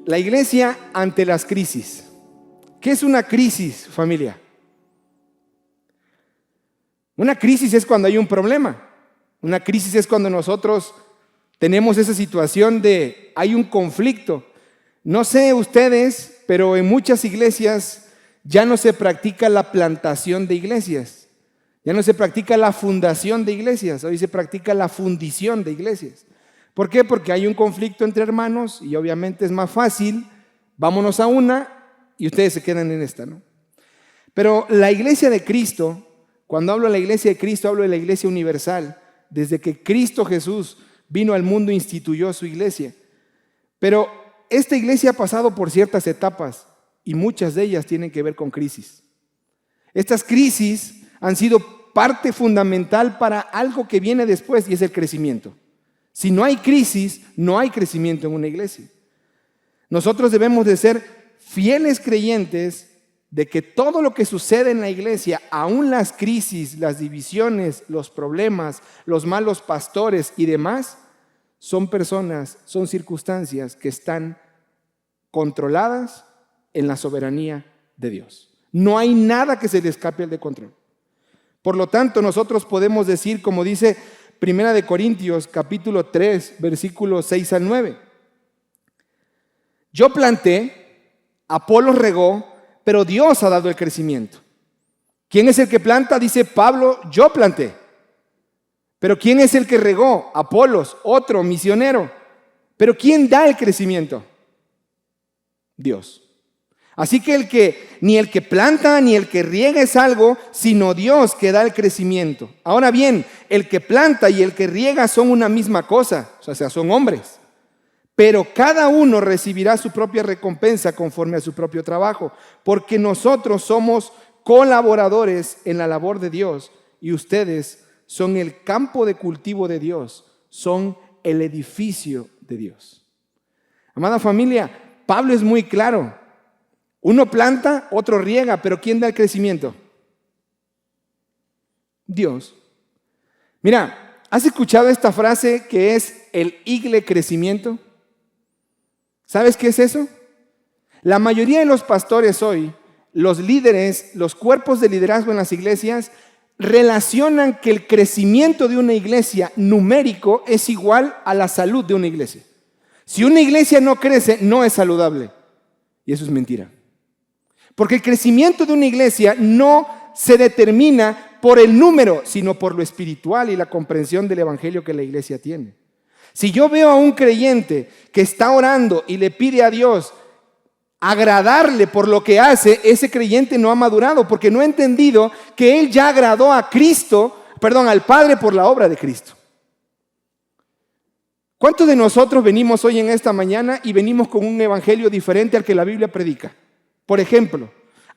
La iglesia ante las crisis. ¿Qué es una crisis, familia? Una crisis es cuando hay un problema. Una crisis es cuando nosotros tenemos esa situación de hay un conflicto. No sé ustedes, pero en muchas iglesias ya no se practica la plantación de iglesias. Ya no se practica la fundación de iglesias. Hoy se practica la fundición de iglesias. ¿Por qué? Porque hay un conflicto entre hermanos y obviamente es más fácil. Vámonos a una y ustedes se quedan en esta, ¿no? Pero la iglesia de Cristo, cuando hablo de la iglesia de Cristo, hablo de la iglesia universal. Desde que Cristo Jesús vino al mundo, instituyó su iglesia. Pero esta iglesia ha pasado por ciertas etapas y muchas de ellas tienen que ver con crisis. Estas crisis han sido parte fundamental para algo que viene después y es el crecimiento. Si no hay crisis, no hay crecimiento en una iglesia. Nosotros debemos de ser fieles creyentes de que todo lo que sucede en la iglesia, aún las crisis, las divisiones, los problemas, los malos pastores y demás, son personas, son circunstancias que están controladas en la soberanía de Dios. No hay nada que se le escape al de control. Por lo tanto, nosotros podemos decir, como dice 1 Corintios capítulo 3, versículos 6 al 9. Yo planté, Apolos regó, pero Dios ha dado el crecimiento. ¿Quién es el que planta? Dice Pablo, yo planté. Pero ¿quién es el que regó? Apolos, otro misionero. Pero ¿quién da el crecimiento? Dios. Así que ni el que planta ni el que riega es algo, sino Dios que da el crecimiento. Ahora bien, el que planta y el que riega son una misma cosa, o sea, son hombres. Pero cada uno recibirá su propia recompensa conforme a su propio trabajo, porque nosotros somos colaboradores en la labor de Dios y ustedes son el campo de cultivo de Dios, son el edificio de Dios. Amada familia, Pablo es muy claro. Uno planta, otro riega, pero ¿quién da el crecimiento? Dios. Mira, ¿has escuchado esta frase que es el igle crecimiento? ¿Sabes qué es eso? La mayoría de los pastores hoy, los líderes, los cuerpos de liderazgo en las iglesias, relacionan que el crecimiento de una iglesia numérico es igual a la salud de una iglesia. Si una iglesia no crece, no es saludable. Y eso es mentira. Porque el crecimiento de una iglesia no se determina por el número, sino por lo espiritual y la comprensión del evangelio que la iglesia tiene. Si yo veo a un creyente que está orando y le pide a Dios agradarle por lo que hace, ese creyente no ha madurado porque no ha entendido que él ya agradó a Cristo, al Padre por la obra de Cristo. ¿Cuántos de nosotros venimos hoy en esta mañana y venimos con un evangelio diferente al que la Biblia predica? Por ejemplo,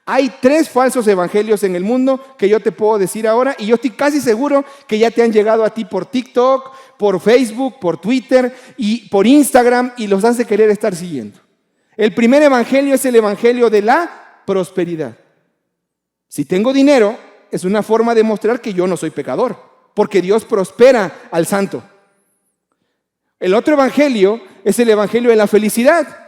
hay 3 falsos evangelios en el mundo que yo te puedo decir ahora y yo estoy casi seguro que ya te han llegado a ti por TikTok, por Facebook, por Twitter y por Instagram y los has de querer estar siguiendo. El primer evangelio es el evangelio de la prosperidad. Si tengo dinero, es una forma de mostrar que yo no soy pecador, porque Dios prospera al santo. El otro evangelio es el evangelio de la felicidad.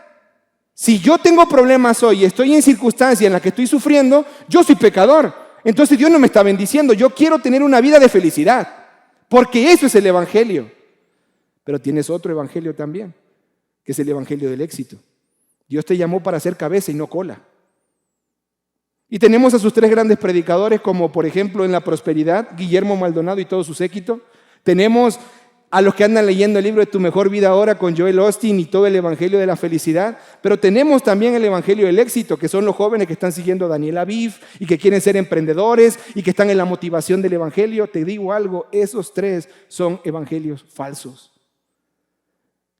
Si yo tengo problemas hoy y estoy en circunstancia en la que estoy sufriendo, yo soy pecador. Entonces Dios no me está bendiciendo. Yo quiero tener una vida de felicidad, porque eso es el evangelio. Pero tienes otro evangelio también, que es el evangelio del éxito. Dios te llamó para ser cabeza y no cola. Y tenemos a sus 3 grandes predicadores, como por ejemplo en la prosperidad, Guillermo Maldonado y todo su séquito. Tenemos a los que andan leyendo el libro de Tu Mejor Vida Ahora con Joel Osteen y todo el evangelio de la felicidad. Pero tenemos también el evangelio del éxito, que son los jóvenes que están siguiendo a Daniel Aviv y que quieren ser emprendedores y que están en la motivación del evangelio. Te digo algo, esos 3 son evangelios falsos.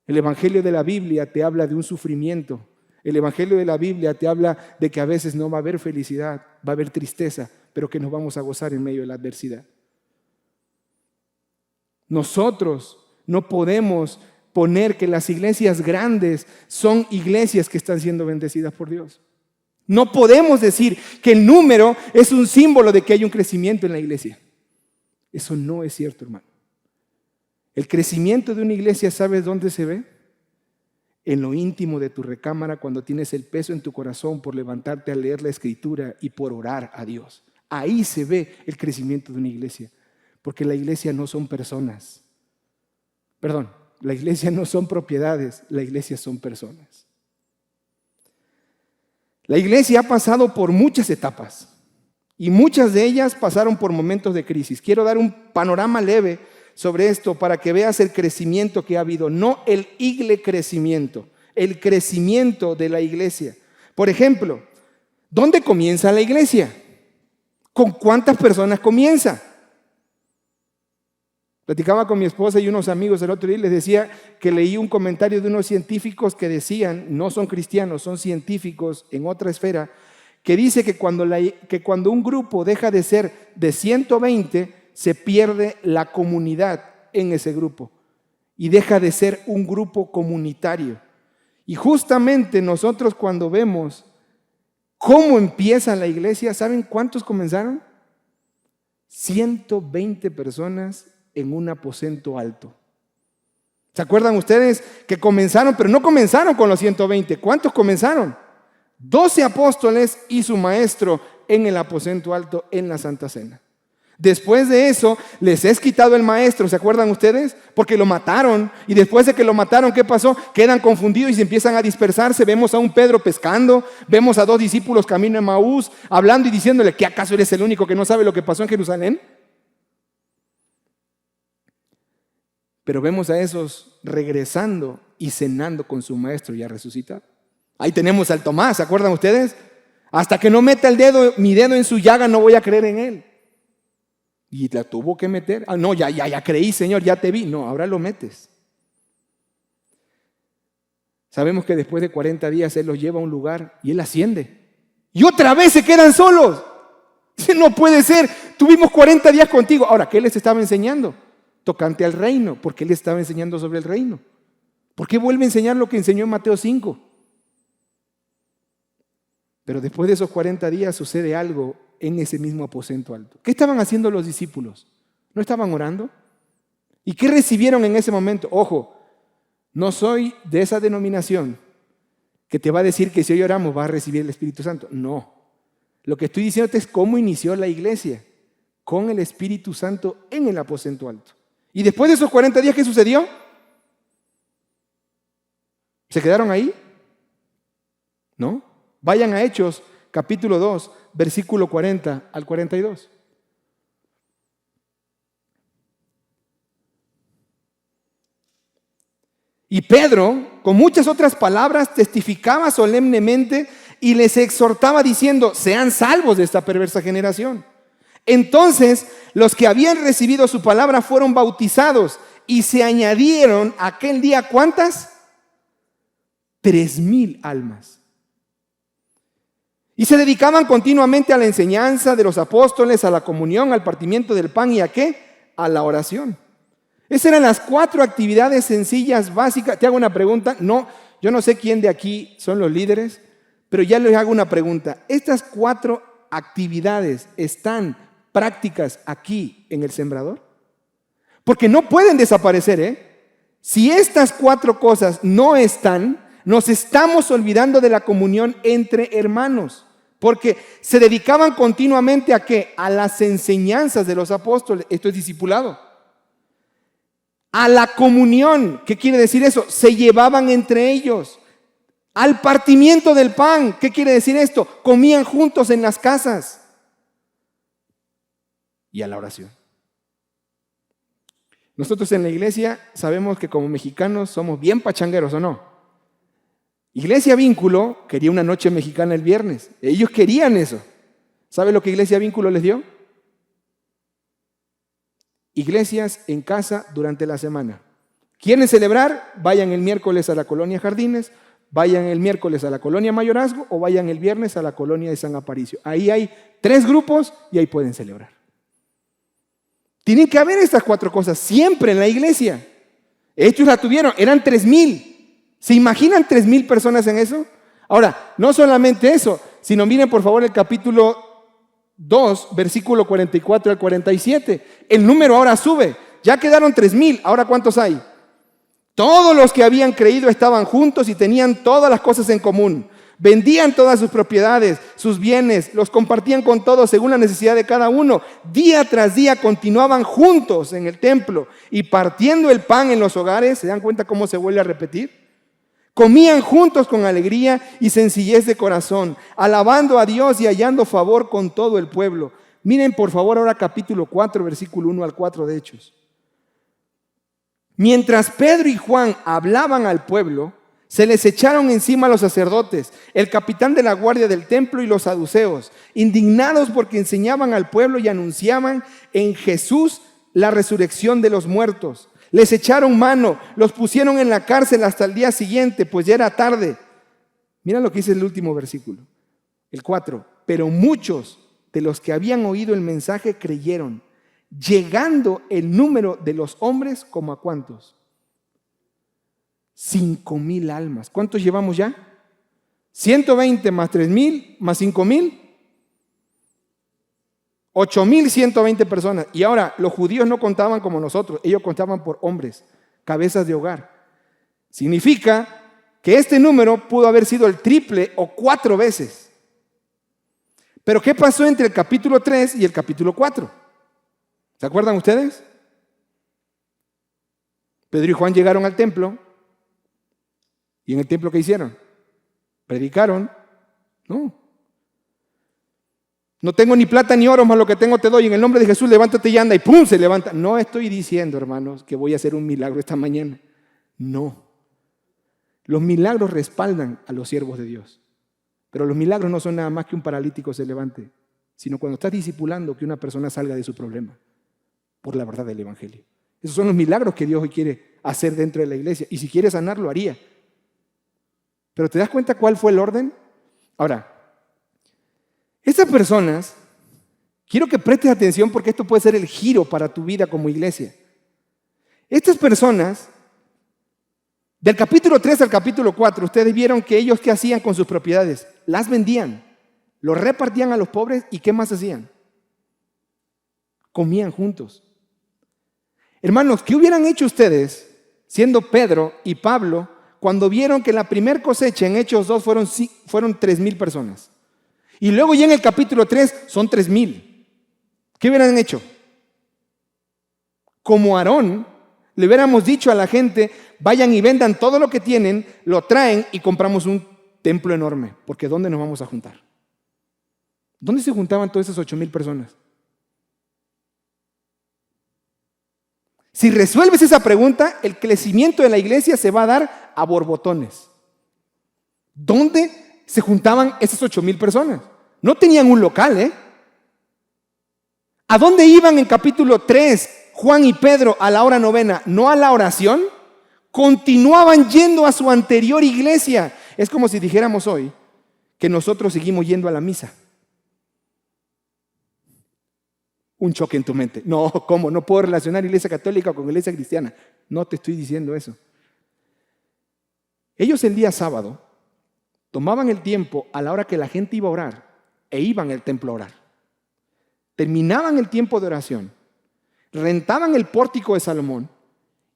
El evangelio de la Biblia te habla de un sufrimiento. El evangelio de la Biblia te habla de que a veces no va a haber felicidad, va a haber tristeza, pero que nos vamos a gozar en medio de la adversidad. Nosotros no podemos poner que las iglesias grandes son iglesias que están siendo bendecidas por Dios. No podemos decir que el número es un símbolo de que hay un crecimiento en la iglesia. Eso no es cierto, hermano. El crecimiento de una iglesia, ¿sabes dónde se ve? en lo íntimo de tu recámara, cuando tienes el peso en tu corazón por levantarte a leer la Escritura y por orar a Dios. Ahí se ve el crecimiento de una iglesia, porque la iglesia no son personas. Perdón, la iglesia no son propiedades, la iglesia son personas. La iglesia ha pasado por muchas etapas y muchas de ellas pasaron por momentos de crisis. Quiero dar un panorama leve sobre esto para que veas el crecimiento que ha habido, no el crecimiento, el crecimiento de la iglesia. Por ejemplo, ¿dónde comienza la iglesia? ¿Con cuántas personas comienza? Platicaba con mi esposa y unos amigos el otro día y les decía que leí un comentario de unos científicos que decían, no son cristianos, son científicos en otra esfera, que dice que cuando un grupo deja de ser de 120, se pierde la comunidad en ese grupo y deja de ser un grupo comunitario. Y justamente nosotros cuando vemos cómo empieza la iglesia, ¿saben cuántos comenzaron? 120 personas en un aposento alto. ¿Se acuerdan ustedes que comenzaron, pero no comenzaron con los 120? ¿Cuántos comenzaron? 12 apóstoles y su maestro en el aposento alto en la Santa Cena. Después de eso, les es quitado el maestro, ¿se acuerdan ustedes? Porque lo mataron, y después de que lo mataron, ¿qué pasó? Quedan confundidos y se empiezan a dispersarse. Vemos a un Pedro pescando, vemos a 2 discípulos camino a Emaús, hablando y diciéndole, ¿qué acaso eres el único que no sabe lo que pasó en Jerusalén? Pero vemos a esos regresando y cenando con su maestro ya resucitado. Ahí tenemos al Tomás, ¿se acuerdan ustedes? Hasta que no meta mi dedo en su llaga, no voy a creer en él. Y la tuvo que meter. Ah, no, ya creí, Señor, ya te vi. No, ahora lo metes. Sabemos que después de 40 días Él los lleva a un lugar y Él asciende. Y otra vez se quedan solos. No puede ser. Tuvimos 40 días contigo. Ahora, ¿qué les estaba enseñando? Tocante al reino. ¿Por qué les estaba enseñando sobre el reino? ¿Por qué vuelve a enseñar lo que enseñó en Mateo 5? Pero después de esos 40 días sucede algo en ese mismo aposento alto. ¿Qué estaban haciendo los discípulos? ¿No estaban orando? ¿Y qué recibieron en ese momento? Ojo, no soy de esa denominación que te va a decir que si hoy oramos vas a recibir el Espíritu Santo. No. Lo que estoy diciéndote es cómo inició la iglesia, con el Espíritu Santo en el aposento alto. Y después de esos 40 días, ¿qué sucedió? ¿Se quedaron ahí? ¿No? Vayan a Hechos, capítulo 2, versículo 40 al 42. Y Pedro, con muchas otras palabras, testificaba solemnemente y les exhortaba diciendo, sean salvos de esta perversa generación. Entonces, los que habían recibido su palabra fueron bautizados y se añadieron aquel día, ¿cuántas? 3,000 almas. Y se dedicaban continuamente a la enseñanza de los apóstoles, a la comunión, al partimiento del pan y ¿a qué? A la oración. Esas eran las 4 actividades sencillas, básicas. Te hago una pregunta. No, yo no sé quién de aquí son los líderes, pero ya les hago una pregunta. ¿Estas 4 actividades están prácticas aquí en el Sembrador? Porque no pueden desaparecer, ¿eh? Si estas 4 cosas no están, nos estamos olvidando de la comunión entre hermanos. Porque se dedicaban continuamente ¿a qué? A las enseñanzas de los apóstoles. Esto es discipulado. A la comunión. ¿Qué quiere decir eso? Se llevaban entre ellos. Al partimiento del pan. ¿Qué quiere decir esto? Comían juntos en las casas. Y a la oración. Nosotros en la iglesia sabemos que como mexicanos somos bien pachangueros, ¿o no? Iglesia Vínculo quería una noche mexicana el viernes. Ellos querían eso. ¿Sabe lo que Iglesia Vínculo les dio? Iglesias en casa durante la semana. ¿Quieren celebrar? Vayan el miércoles a la colonia Jardines, vayan el miércoles a la colonia Mayorazgo o vayan el viernes a la colonia de San Aparicio. Ahí hay 3 grupos y ahí pueden celebrar. Tienen que haber estas 4 cosas siempre en la iglesia. Ellos la tuvieron, eran 3,000. ¿Se imaginan 3,000 personas en eso? Ahora, no solamente eso, sino miren por favor el capítulo 2, versículo 44 al 47. El número ahora sube. Ya quedaron 3,000. ¿Ahora cuántos hay? Todos los que habían creído estaban juntos y tenían todas las cosas en común. Vendían todas sus propiedades, sus bienes, los compartían con todos según la necesidad de cada uno. Día tras día continuaban juntos en el templo y partiendo el pan en los hogares. ¿Se dan cuenta cómo se vuelve a repetir? Comían juntos con alegría y sencillez de corazón, alabando a Dios y hallando favor con todo el pueblo. Miren por favor ahora capítulo 4, versículo 1 al 4 de Hechos. Mientras Pedro y Juan hablaban al pueblo, se les echaron encima los sacerdotes, el capitán de la guardia del templo y los saduceos, indignados porque enseñaban al pueblo y anunciaban en Jesús la resurrección de los muertos. Les echaron mano, los pusieron en la cárcel hasta el día siguiente, pues ya era tarde. Mira lo que dice el último versículo, el 4. Pero muchos de los que habían oído el mensaje creyeron, llegando el número de los hombres como a ¿cuántos? 5,000 almas. ¿Cuántos llevamos ya? 120 más 3,000 más 5,000. 8,120 personas. Y ahora, los judíos no contaban como nosotros, ellos contaban por hombres, cabezas de hogar. Significa que este número pudo haber sido el triple o 4 veces. Pero ¿qué pasó entre el capítulo 3 y el capítulo 4? ¿Se acuerdan ustedes? Pedro y Juan llegaron al templo. ¿Y en el templo qué hicieron? ¿Predicaron? No. No tengo ni plata ni oro, más lo que tengo te doy. En el nombre de Jesús, levántate y anda. Y ¡pum! Se levanta. No estoy diciendo, hermanos, que voy a hacer un milagro esta mañana. No. Los milagros respaldan a los siervos de Dios. Pero los milagros no son nada más que un paralítico se levante, sino cuando estás discipulando que una persona salga de su problema por la verdad del evangelio. Esos son los milagros que Dios hoy quiere hacer dentro de la iglesia. Y si quiere sanar, lo haría. Pero ¿te das cuenta cuál fue el orden? Ahora, estas personas, quiero que prestes atención porque esto puede ser el giro para tu vida como iglesia. Estas personas, del capítulo 3 al capítulo 4, ustedes vieron que ellos ¿qué hacían con sus propiedades? Las vendían, los repartían a los pobres y ¿qué más hacían? Comían juntos. Hermanos, ¿qué hubieran hecho ustedes siendo Pedro y Pablo cuando vieron que la primer cosecha en Hechos 2 fueron 3,000 personas? Y luego ya en el capítulo 3 son 3,000. ¿Qué hubieran hecho? Como Aarón, le hubiéramos dicho a la gente, vayan y vendan todo lo que tienen, lo traen y compramos un templo enorme. Porque ¿dónde nos vamos a juntar? ¿Dónde se juntaban todas esas 8,000 personas? Si resuelves esa pregunta, el crecimiento de la iglesia se va a dar a borbotones. ¿Dónde se juntaban esas 8,000 personas? No tenían un local, ¿A dónde iban en capítulo 3 Juan y Pedro a la hora novena? ¿No a la oración? Continuaban yendo a su anterior iglesia. Es como si dijéramos hoy que nosotros seguimos yendo a la misa. Un choque en tu mente. No, ¿cómo? No puedo relacionar iglesia católica con iglesia cristiana. No te estoy diciendo eso. Ellos el día sábado tomaban el tiempo a la hora que la gente iba a orar e iban al templo a orar. Terminaban el tiempo de oración, rentaban el pórtico de Salomón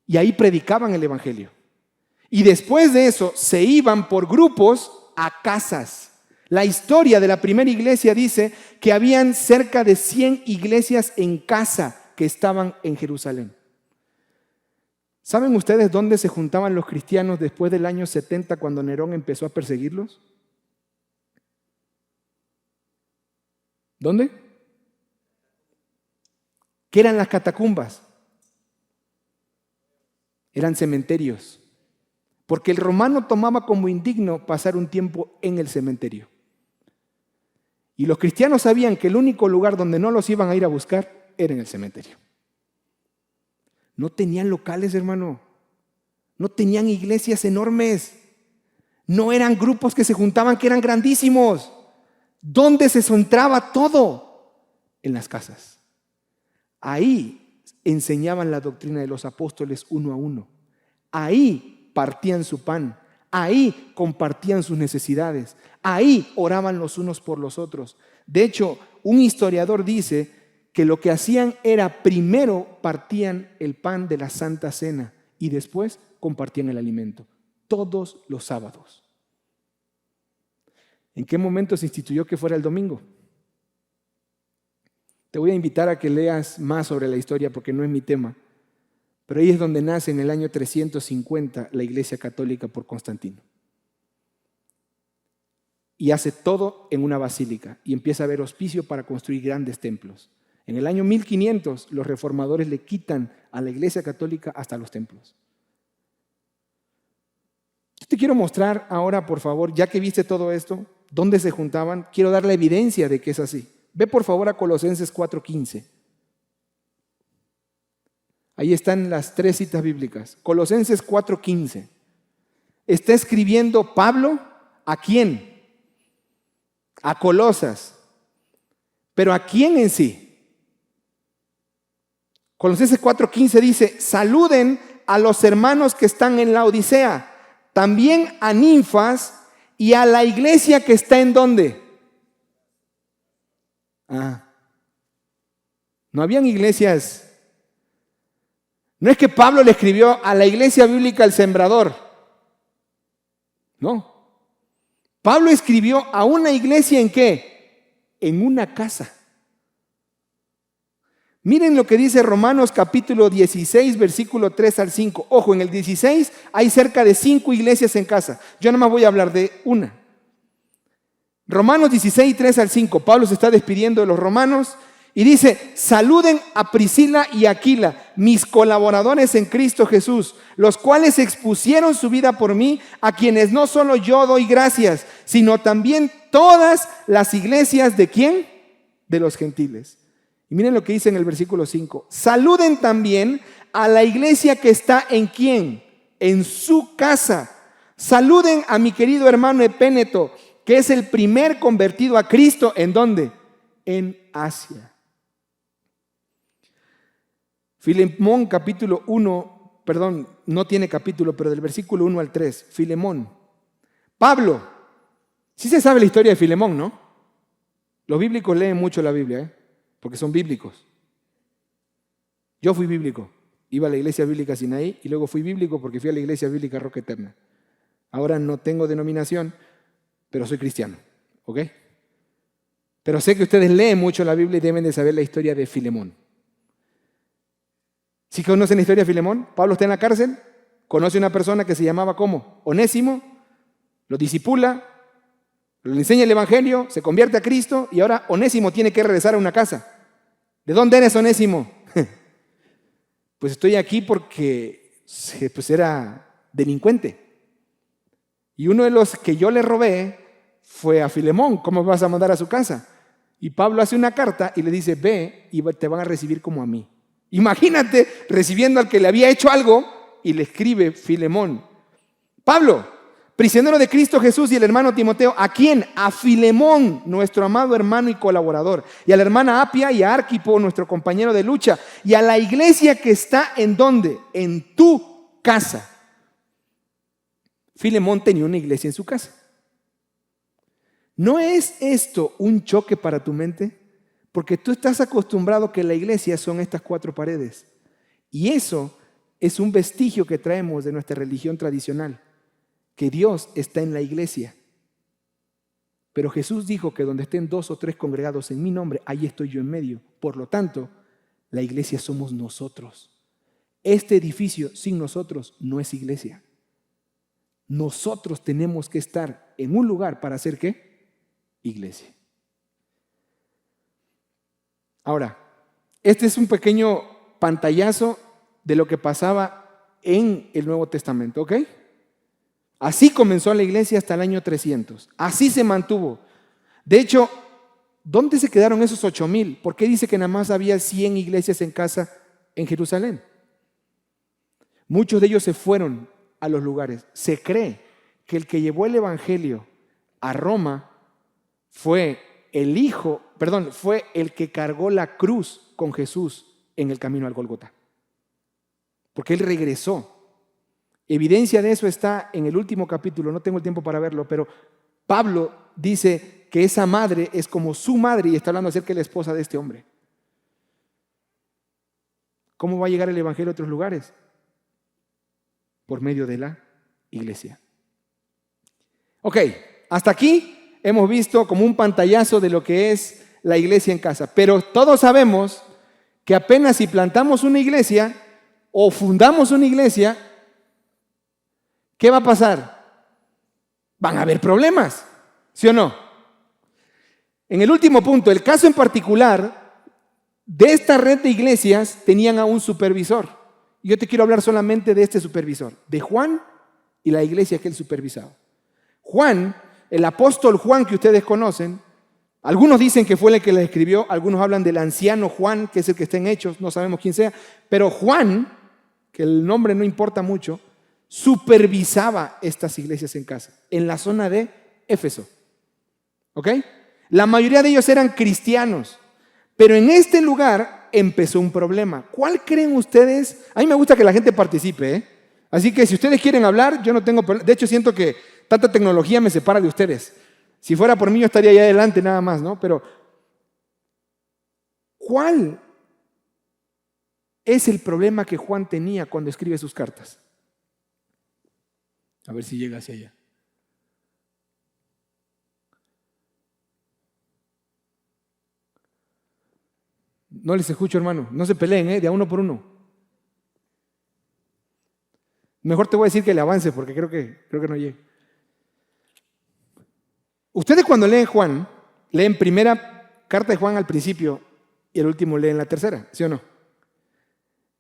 y ahí predicaban el evangelio. Y después de eso se iban por grupos a casas. La historia de la primera iglesia dice que habían cerca de 100 iglesias en casa que estaban en Jerusalén. ¿Saben ustedes dónde se juntaban los cristianos después del año 70 cuando Nerón empezó a perseguirlos? ¿Dónde? ¿Qué eran las catacumbas? Eran cementerios. Porque el romano tomaba como indigno pasar un tiempo en el cementerio. Y los cristianos sabían que el único lugar donde no los iban a ir a buscar era en el cementerio. No tenían locales, hermano. No tenían iglesias enormes. No eran grupos que se juntaban, que eran grandísimos. ¿Dónde se centraba todo? En las casas. Ahí enseñaban la doctrina de los apóstoles uno a uno. Ahí partían su pan. Ahí compartían sus necesidades. Ahí oraban los unos por los otros. De hecho, un historiador dice que lo que hacían era primero partían el pan de la Santa Cena y después compartían el alimento. Todos los sábados. ¿En qué momento se instituyó que fuera el domingo? Te voy a invitar a que leas más sobre la historia porque no es mi tema. Pero ahí es donde nace en el año 350 la Iglesia Católica por Constantino. Y hace todo en una basílica y empieza a haber auspicio para construir grandes templos. En el año 1500 los reformadores le quitan a la Iglesia Católica hasta los templos. Yo te quiero mostrar ahora, por favor, ya que viste todo esto, dónde se juntaban, quiero dar la evidencia de que es así. Ve por favor a Colosenses 4:15. Ahí están las 3 citas bíblicas. Colosenses 4:15. Está escribiendo Pablo, ¿a quién? A Colosas. ¿Pero a quién en sí? Colosenses 4:15 dice, saluden a los hermanos que están en la Odisea, también a Ninfas y a la iglesia que está en ¿dónde? No habían iglesias. No es que Pablo le escribió a la iglesia bíblica El Sembrador. No. Pablo escribió a una iglesia ¿en qué? En una casa. Miren lo que dice Romanos capítulo 16, versículo 3 al 5. Ojo, en el 16 hay cerca de 5 iglesias en casa. Yo nada más voy a hablar de una. Romanos 16, 3 al 5. Pablo se está despidiendo de los romanos y dice, saluden a Priscila y Aquila, mis colaboradores en Cristo Jesús, los cuales expusieron su vida por mí, a quienes no solo yo doy gracias, sino también todas las iglesias ¿de quién? De los gentiles. Y miren lo que dice en el versículo 5. Saluden también a la iglesia que está ¿en quién? En su casa. Saluden a mi querido hermano Epéneto, que es el primer convertido a Cristo. ¿En dónde? En Asia. Filemón capítulo 1, perdón, no tiene capítulo, pero del versículo 1 al 3. Filemón. Pablo. Sí se sabe la historia de Filemón, ¿no? Los bíblicos leen mucho la Biblia, porque son bíblicos. Yo fui bíblico. Iba a la iglesia bíblica Sinaí y luego fui bíblico porque fui a la iglesia bíblica Roca Eterna. Ahora no tengo denominación, pero soy cristiano, ¿ok? Pero sé que ustedes leen mucho la Biblia y deben de saber la historia de Filemón. ¿Sí conocen la historia de Filemón? Pablo está en la cárcel, conoce a una persona que se llamaba ¿cómo? Onésimo, lo discipula, le enseña el evangelio, se convierte a Cristo y ahora Onésimo tiene que regresar a una casa. ¿De dónde eres, Onésimo? Pues estoy aquí porque pues era delincuente. Y uno de los que yo le robé fue a Filemón. ¿Cómo vas a mandar a su casa? Y Pablo hace una carta y le dice, ve y te van a recibir como a mí. Imagínate recibiendo al que le había hecho algo y le escribe Filemón. Pablo, prisionero de Cristo Jesús y el hermano Timoteo, ¿a quién? A Filemón, nuestro amado hermano y colaborador, y a la hermana Apia y a Arquipo, nuestro compañero de lucha, y a la iglesia que está ¿en dónde? En tu casa. Filemón tenía una iglesia en su casa. ¿No es esto un choque para tu mente? Porque tú estás acostumbrado que la iglesia son estas 4 paredes. Y eso es un vestigio que traemos de nuestra religión tradicional, que Dios está en la iglesia. Pero Jesús dijo que donde estén 2 o 3 congregados en mi nombre, ahí estoy yo en medio. Por lo tanto, la iglesia somos nosotros. Este edificio sin nosotros no es iglesia. Nosotros tenemos que estar en un lugar para hacer ¿qué? Iglesia. Ahora, este es un pequeño pantallazo de lo que pasaba en el Nuevo Testamento, ¿ok? Así comenzó la iglesia hasta el año 300. Así se mantuvo. De hecho, ¿dónde se quedaron esos 8,000? ¿Por qué dice que nada más había 100 iglesias en casa en Jerusalén? Muchos de ellos se fueron a los lugares. Se cree que el que llevó el evangelio a Roma fue fue el que cargó la cruz con Jesús en el camino al Gólgota. Porque él regresó. Evidencia de eso está en el último capítulo, no tengo el tiempo para verlo, pero Pablo dice que esa madre es como su madre y está hablando acerca de la esposa de este hombre. ¿Cómo va a llegar el evangelio a otros lugares? por medio de la iglesia. Ok, hasta aquí hemos visto como un pantallazo de lo que es la iglesia en casa. Pero todos sabemos que apenas si plantamos una iglesia o fundamos una iglesia, ¿qué va a pasar? Van a haber problemas, ¿sí o no? En el último punto, el caso en particular de esta red de iglesias tenían a un supervisor. Yo te quiero hablar solamente de este supervisor, de Juan y la iglesia que él supervisaba. Juan, el apóstol Juan que ustedes conocen, algunos dicen que fue el que le escribió, algunos hablan del anciano Juan, que es el que está en Hechos, no sabemos quién sea, pero Juan, que el nombre no importa mucho, supervisaba estas iglesias en casa, en la zona de Éfeso. ¿Ok? La mayoría de ellos eran cristianos, pero en este lugar empezó un problema. ¿Cuál creen ustedes? A mí me gusta que la gente participe, ¿eh? Así que si ustedes quieren hablar, yo no tengo problema. De hecho, siento que tanta tecnología me separa de ustedes. Si fuera por mí, yo estaría allá adelante nada más, ¿no? Pero, ¿cuál es el problema que Juan tenía cuando escribe sus cartas? A ver si llega hacia allá. No les escucho, hermano. No se peleen, de a uno por uno. Mejor te voy a decir que le avance porque creo que no llegue. Ustedes cuando leen Juan, leen primera carta de Juan al principio y el último leen la tercera, ¿sí o no?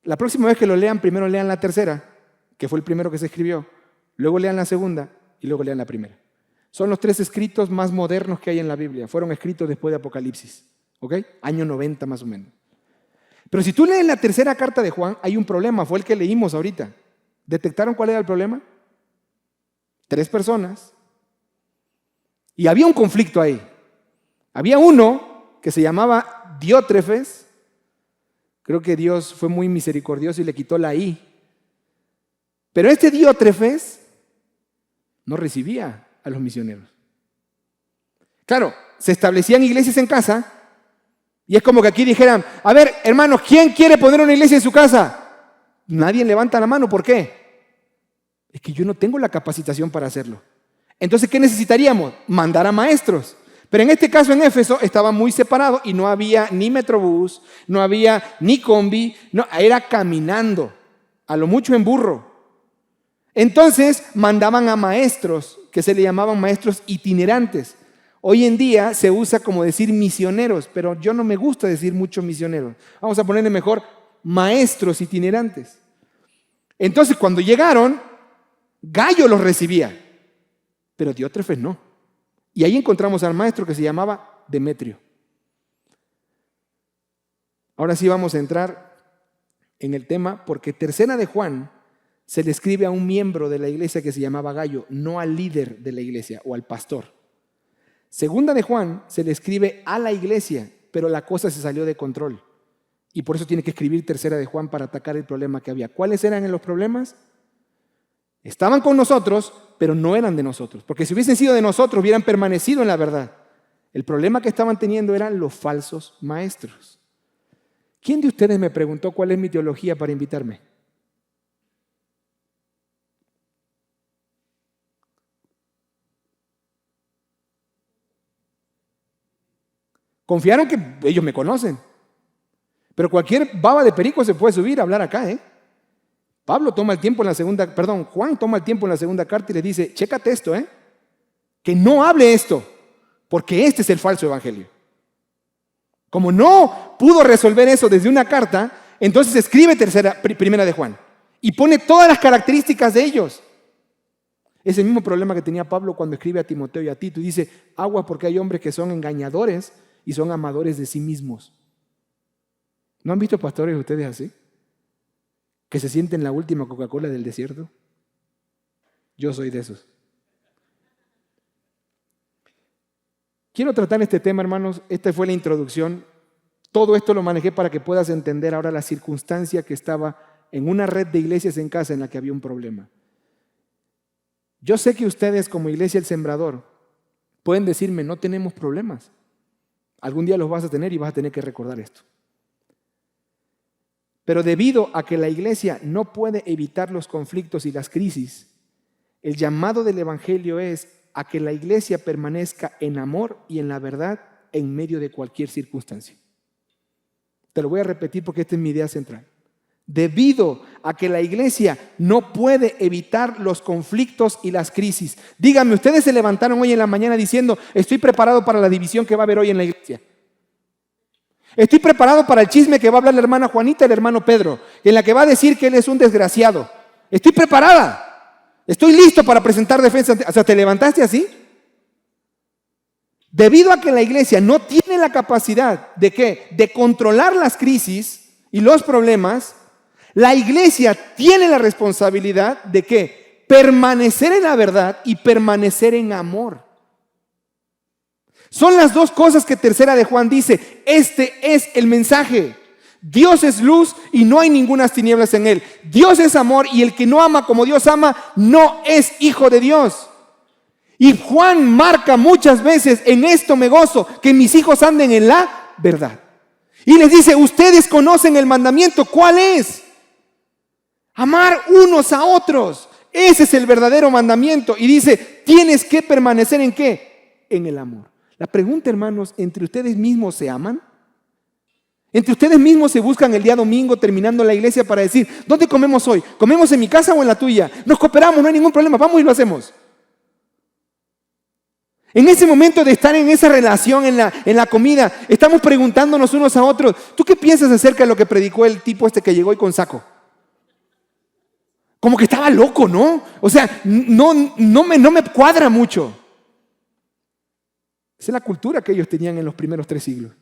La próxima vez que lo lean, primero lean la tercera, que fue el primero que se escribió, luego lean la segunda y luego lean la primera. Son los 3 escritos más modernos que hay en la Biblia. Fueron escritos después de Apocalipsis, ¿ok? Año 90 más o menos. Pero si tú lees la tercera carta de Juan, hay un problema, fue el que leímos ahorita. ¿Detectaron cuál era el problema? 3 personas. Y había un conflicto ahí. Había uno que se llamaba Diótrefes. Creo que Dios fue muy misericordioso y le quitó la I. Pero este Diótrefes no recibía a los misioneros. Claro, se establecían iglesias en casa y es como que aquí dijeran, a ver, hermanos, ¿quién quiere poner una iglesia en su casa? Nadie levanta la mano, ¿por qué? Es que yo no tengo la capacitación para hacerlo. Entonces, ¿qué necesitaríamos? Mandar a maestros. Pero en este caso en Éfeso estaba muy separado y no había ni metrobús, no había ni combi, no, era caminando, a lo mucho en burro. Entonces mandaban a maestros, que se le llamaban maestros itinerantes. Hoy en día se usa como decir misioneros, pero yo no me gusta decir mucho misioneros. Vamos a ponerle mejor maestros itinerantes. Entonces cuando llegaron, Gallo los recibía, pero Diótrefes no. Y ahí encontramos al maestro que se llamaba Demetrio. Ahora sí vamos a entrar en el tema, porque tercera de Juan se le escribe a un miembro de la iglesia que se llamaba Gallo, no al líder de la iglesia o al pastor. Segunda de Juan se le escribe a la iglesia, pero la cosa se salió de control. Y por eso tiene que escribir tercera de Juan para atacar el problema que había. ¿Cuáles eran los problemas? Estaban con nosotros, pero no eran de nosotros. Porque si hubiesen sido de nosotros, hubieran permanecido en la verdad. El problema que estaban teniendo eran los falsos maestros. ¿Quién de ustedes me preguntó cuál es mi teología para invitarme? Confiaron que ellos me conocen. Pero cualquier baba de perico se puede subir a hablar acá, ¿eh? Juan toma el tiempo en la segunda carta y le dice, chécate esto, que no hable esto, porque este es el falso evangelio. Como no pudo resolver eso desde una carta, entonces escribe primera de Juan y pone todas las características de ellos. Es el mismo problema que tenía Pablo cuando escribe a Timoteo y a Tito y dice, aguas porque hay hombres que son engañadores y son amadores de sí mismos. ¿No han visto pastores ustedes así? ¿Que se sienten la última Coca-Cola del desierto? Yo soy de esos. Quiero tratar este tema, hermanos. Esta fue la introducción. Todo esto lo manejé para que puedas entender ahora la circunstancia que estaba en una red de iglesias en casa en la que había un problema. Yo sé que ustedes como Iglesia El Sembrador pueden decirme, no tenemos problemas. Algún día los vas a tener y vas a tener que recordar esto. Pero debido a que la iglesia no puede evitar los conflictos y las crisis, el llamado del Evangelio es a que la iglesia permanezca en amor y en la verdad en medio de cualquier circunstancia. Te lo voy a repetir porque esta es mi idea central. Debido a que la iglesia no puede evitar los conflictos y las crisis. Díganme, ustedes se levantaron hoy en la mañana diciendo, estoy preparado para la división que va a haber hoy en la iglesia. Estoy preparado para el chisme que va a hablar la hermana Juanita y el hermano Pedro, en la que va a decir que él es un desgraciado. Estoy preparada. Estoy listo para presentar defensa. O sea, ¿te levantaste así? Debido a que la iglesia no tiene la capacidad ¿de qué? De controlar las crisis y los problemas, la iglesia tiene la responsabilidad de ¿qué? Permanecer en la verdad y permanecer en amor. Son las dos cosas que Tercera de Juan dice. Este es el mensaje. Dios es luz y no hay ningunas tinieblas en él. Dios es amor y el que no ama como Dios ama no es hijo de Dios. Y Juan marca muchas veces, en esto me gozo, que mis hijos anden en la verdad. Y les dice, ustedes conocen el mandamiento. ¿Cuál es? Amar unos a otros. Ese es el verdadero mandamiento. Y dice, tienes que permanecer ¿en qué? En el amor. La pregunta, hermanos, ¿entre ustedes mismos se aman? ¿Entre ustedes mismos se buscan el día domingo terminando la iglesia para decir, ¿dónde comemos hoy? ¿Comemos en mi casa o en la tuya? Nos cooperamos, no hay ningún problema, vamos y lo hacemos. En ese momento de estar en esa relación, en la comida, estamos preguntándonos unos a otros, ¿tú qué piensas acerca de lo que predicó el tipo este que llegó hoy con saco? Como que estaba loco, ¿no? O sea, no me cuadra mucho. Esa es la cultura que ellos tenían en los primeros 3 siglos.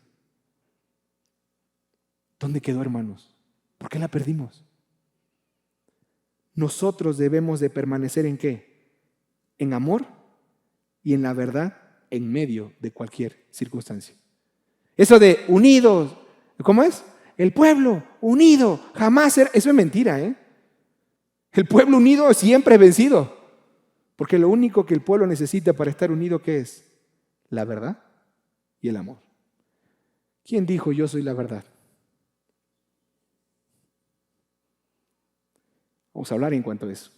¿Dónde quedó, hermanos? ¿Por qué la perdimos? Nosotros debemos de permanecer ¿en qué? En amor y en la verdad en medio de cualquier circunstancia. Eso de unidos, ¿cómo es? El pueblo unido jamás será. Eso es mentira, ¿eh? El pueblo unido siempre es vencido. Porque lo único que el pueblo necesita para estar unido, ¿qué es? La verdad y el amor. ¿Quién dijo yo soy la verdad? Vamos a hablar en cuanto a eso.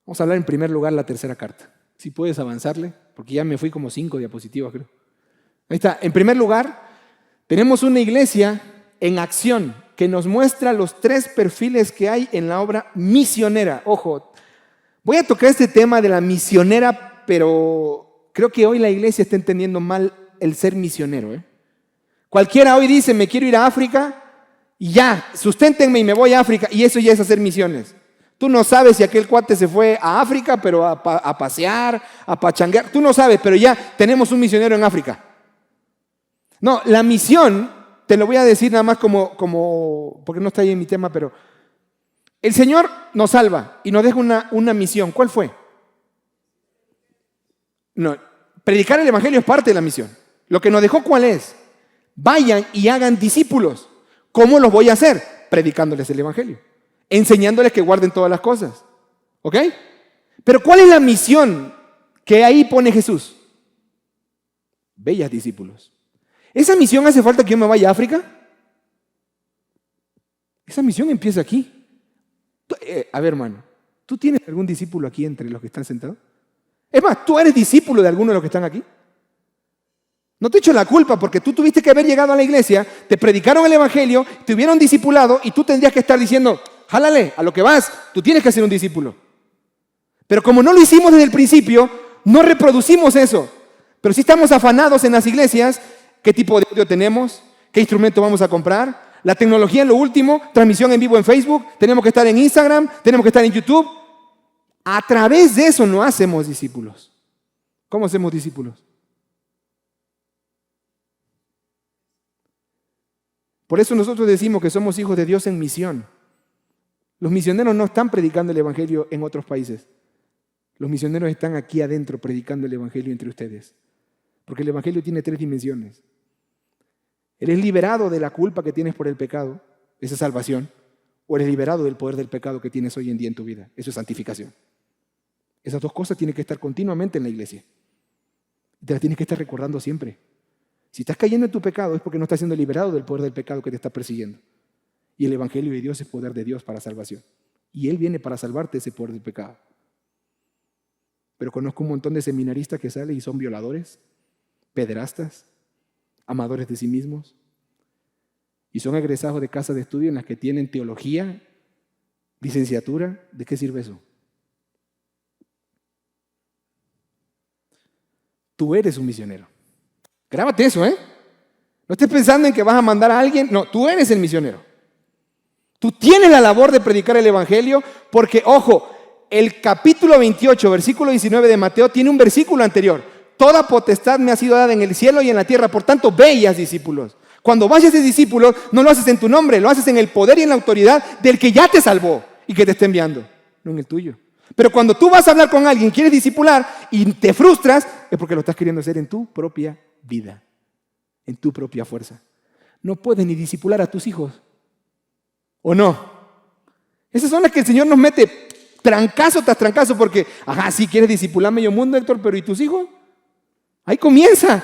Vamos a hablar en primer lugar la tercera carta. Si puedes avanzarle, porque ya me fui como 5 diapositivas, creo. Ahí está. En primer lugar, tenemos una iglesia en acción que nos muestra los 3 perfiles que hay en la obra misionera. Ojo, voy a tocar este tema de la misionera, pero creo que hoy la iglesia está entendiendo mal el ser misionero. Cualquiera hoy dice, me quiero ir a África y ya, susténtenme y me voy a África. Y eso ya es hacer misiones. Tú no sabes si aquel cuate se fue a África, pero a pasear, a pachanguear. Tú no sabes, pero ya tenemos un misionero en África. No, la misión, te lo voy a decir nada más como porque no está ahí en mi tema, pero el Señor nos salva y nos deja una misión. ¿Cuál fue? No, predicar el evangelio es parte de la misión. Lo que nos dejó, ¿cuál es? Vayan y hagan discípulos. ¿Cómo los voy a hacer? Predicándoles el evangelio, enseñándoles que guarden todas las cosas. ¿Ok? Pero ¿cuál es la misión que ahí pone Jesús? Bellas discípulos. ¿Esa misión hace falta que yo me vaya a África? Esa misión empieza aquí. A ver, hermano, ¿tú tienes algún discípulo aquí entre los que están sentados? Es más, ¿tú eres discípulo de alguno de los que están aquí? No te echo la culpa porque tú tuviste que haber llegado a la iglesia, te predicaron el evangelio, te hubieron discipulado y tú tendrías que estar diciendo, jálale, a lo que vas, tú tienes que ser un discípulo. Pero como no lo hicimos desde el principio, no reproducimos eso. Pero sí estamos afanados en las iglesias, ¿qué tipo de audio tenemos? ¿Qué instrumento vamos a comprar? La tecnología es lo último, transmisión en vivo en Facebook, tenemos que estar en Instagram, tenemos que estar en YouTube. A través de eso no hacemos discípulos. ¿Cómo hacemos discípulos? Por eso nosotros decimos que somos hijos de Dios en misión. Los misioneros no están predicando el evangelio en otros países. Los misioneros están aquí adentro predicando el evangelio entre ustedes. Porque el evangelio tiene 3 dimensiones. Eres liberado de la culpa que tienes por el pecado, esa es salvación. O eres liberado del poder del pecado que tienes hoy en día en tu vida, eso es santificación. Esas 2 cosas tienen que estar continuamente en la iglesia. Te las tienes que estar recordando siempre. Si estás cayendo en tu pecado es porque no estás siendo liberado del poder del pecado que te está persiguiendo. Y el Evangelio de Dios es poder de Dios para salvación. Y Él viene para salvarte de ese poder del pecado. Pero conozco un montón de seminaristas que salen y son violadores, pederastas, amadores de sí mismos. Y son egresados de casas de estudio en las que tienen teología, licenciatura. ¿De qué sirve eso? Tú eres un misionero. Grábate eso, ¿eh? No estés pensando en que vas a mandar a alguien. No, tú eres el misionero. Tú tienes la labor de predicar el Evangelio porque, ojo, el capítulo 28, versículo 19 de Mateo tiene un versículo anterior. Toda potestad me ha sido dada en el cielo y en la tierra, por tanto, ve y haz discípulos. Cuando vayas de discípulos, no lo haces en tu nombre, lo haces en el poder y en la autoridad del que ya te salvó y que te está enviando, no en el tuyo. Pero cuando tú vas a hablar con alguien, quieres discipular y te frustras, es porque lo estás queriendo hacer en tu propia vida, en tu propia fuerza. No puedes ni discipular a tus hijos, ¿o no? Esas son las que el Señor nos mete trancazo tras trancazo porque, sí quieres discipular medio mundo, Héctor, pero ¿y tus hijos? Ahí comienza.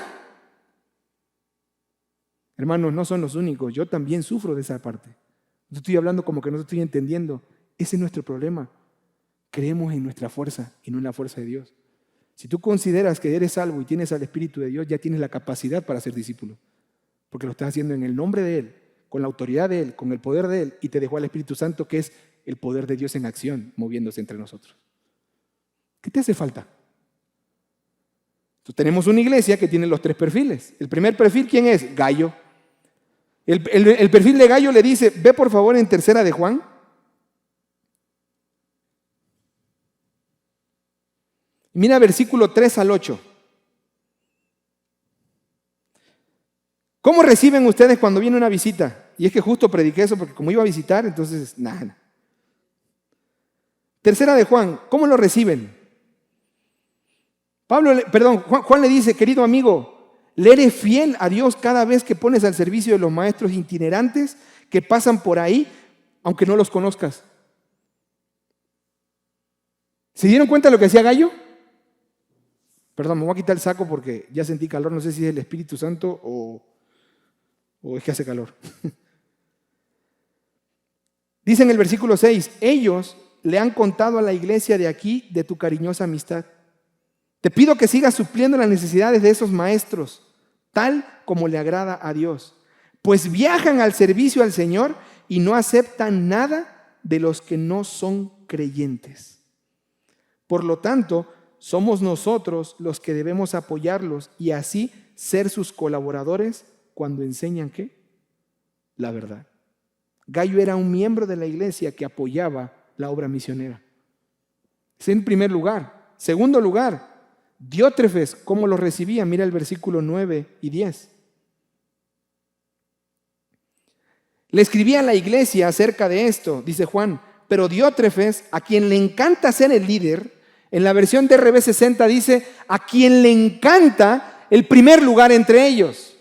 Hermanos, no son los únicos, yo también sufro de esa parte. Yo estoy hablando como que no estoy entendiendo. Ese es nuestro problema. Creemos en nuestra fuerza y no en la fuerza de Dios. Si tú consideras que eres salvo y tienes al Espíritu de Dios, ya tienes la capacidad para ser discípulo. Porque lo estás haciendo en el nombre de Él, con la autoridad de Él, con el poder de Él, y te dejó al Espíritu Santo, que es el poder de Dios en acción, moviéndose entre nosotros. ¿Qué te hace falta? Entonces, tenemos una iglesia que tiene los 3 perfiles. El primer perfil, ¿quién es? Gallo. El perfil de Gallo le dice, ve por favor en 3 de Juan. Mira versículo 3 al 8. ¿Cómo reciben ustedes cuando viene una visita? Y es que justo prediqué eso porque como iba a visitar, entonces nada. 3 de Juan, ¿cómo lo reciben? Juan le dice, querido amigo, ¿le eres fiel a Dios cada vez que pones al servicio de los maestros itinerantes que pasan por ahí, aunque no los conozcas? ¿Se dieron cuenta de lo que hacía Gallo? Perdón, me voy a quitar el saco porque ya sentí calor, no sé si es el Espíritu Santo o es que hace calor. Dice en el versículo 6, ellos le han contado a la iglesia de aquí de tu cariñosa amistad. Te pido que sigas supliendo las necesidades de esos maestros, tal como le agrada a Dios, pues viajan al servicio al Señor y no aceptan nada de los que no son creyentes. Por lo tanto, somos nosotros los que debemos apoyarlos y así ser sus colaboradores cuando enseñan ¿qué? La verdad. Gallo era un miembro de la iglesia que apoyaba la obra misionera. Es en primer lugar. Segundo lugar, Diótrefes, ¿cómo lo recibía? Mira el versículo 9 y 10. Le escribía a la iglesia acerca de esto, dice Juan, pero Diótrefes, a quien le encanta ser el líder, en la versión de RB 60 dice, a quien le encanta el primer lugar entre ellos.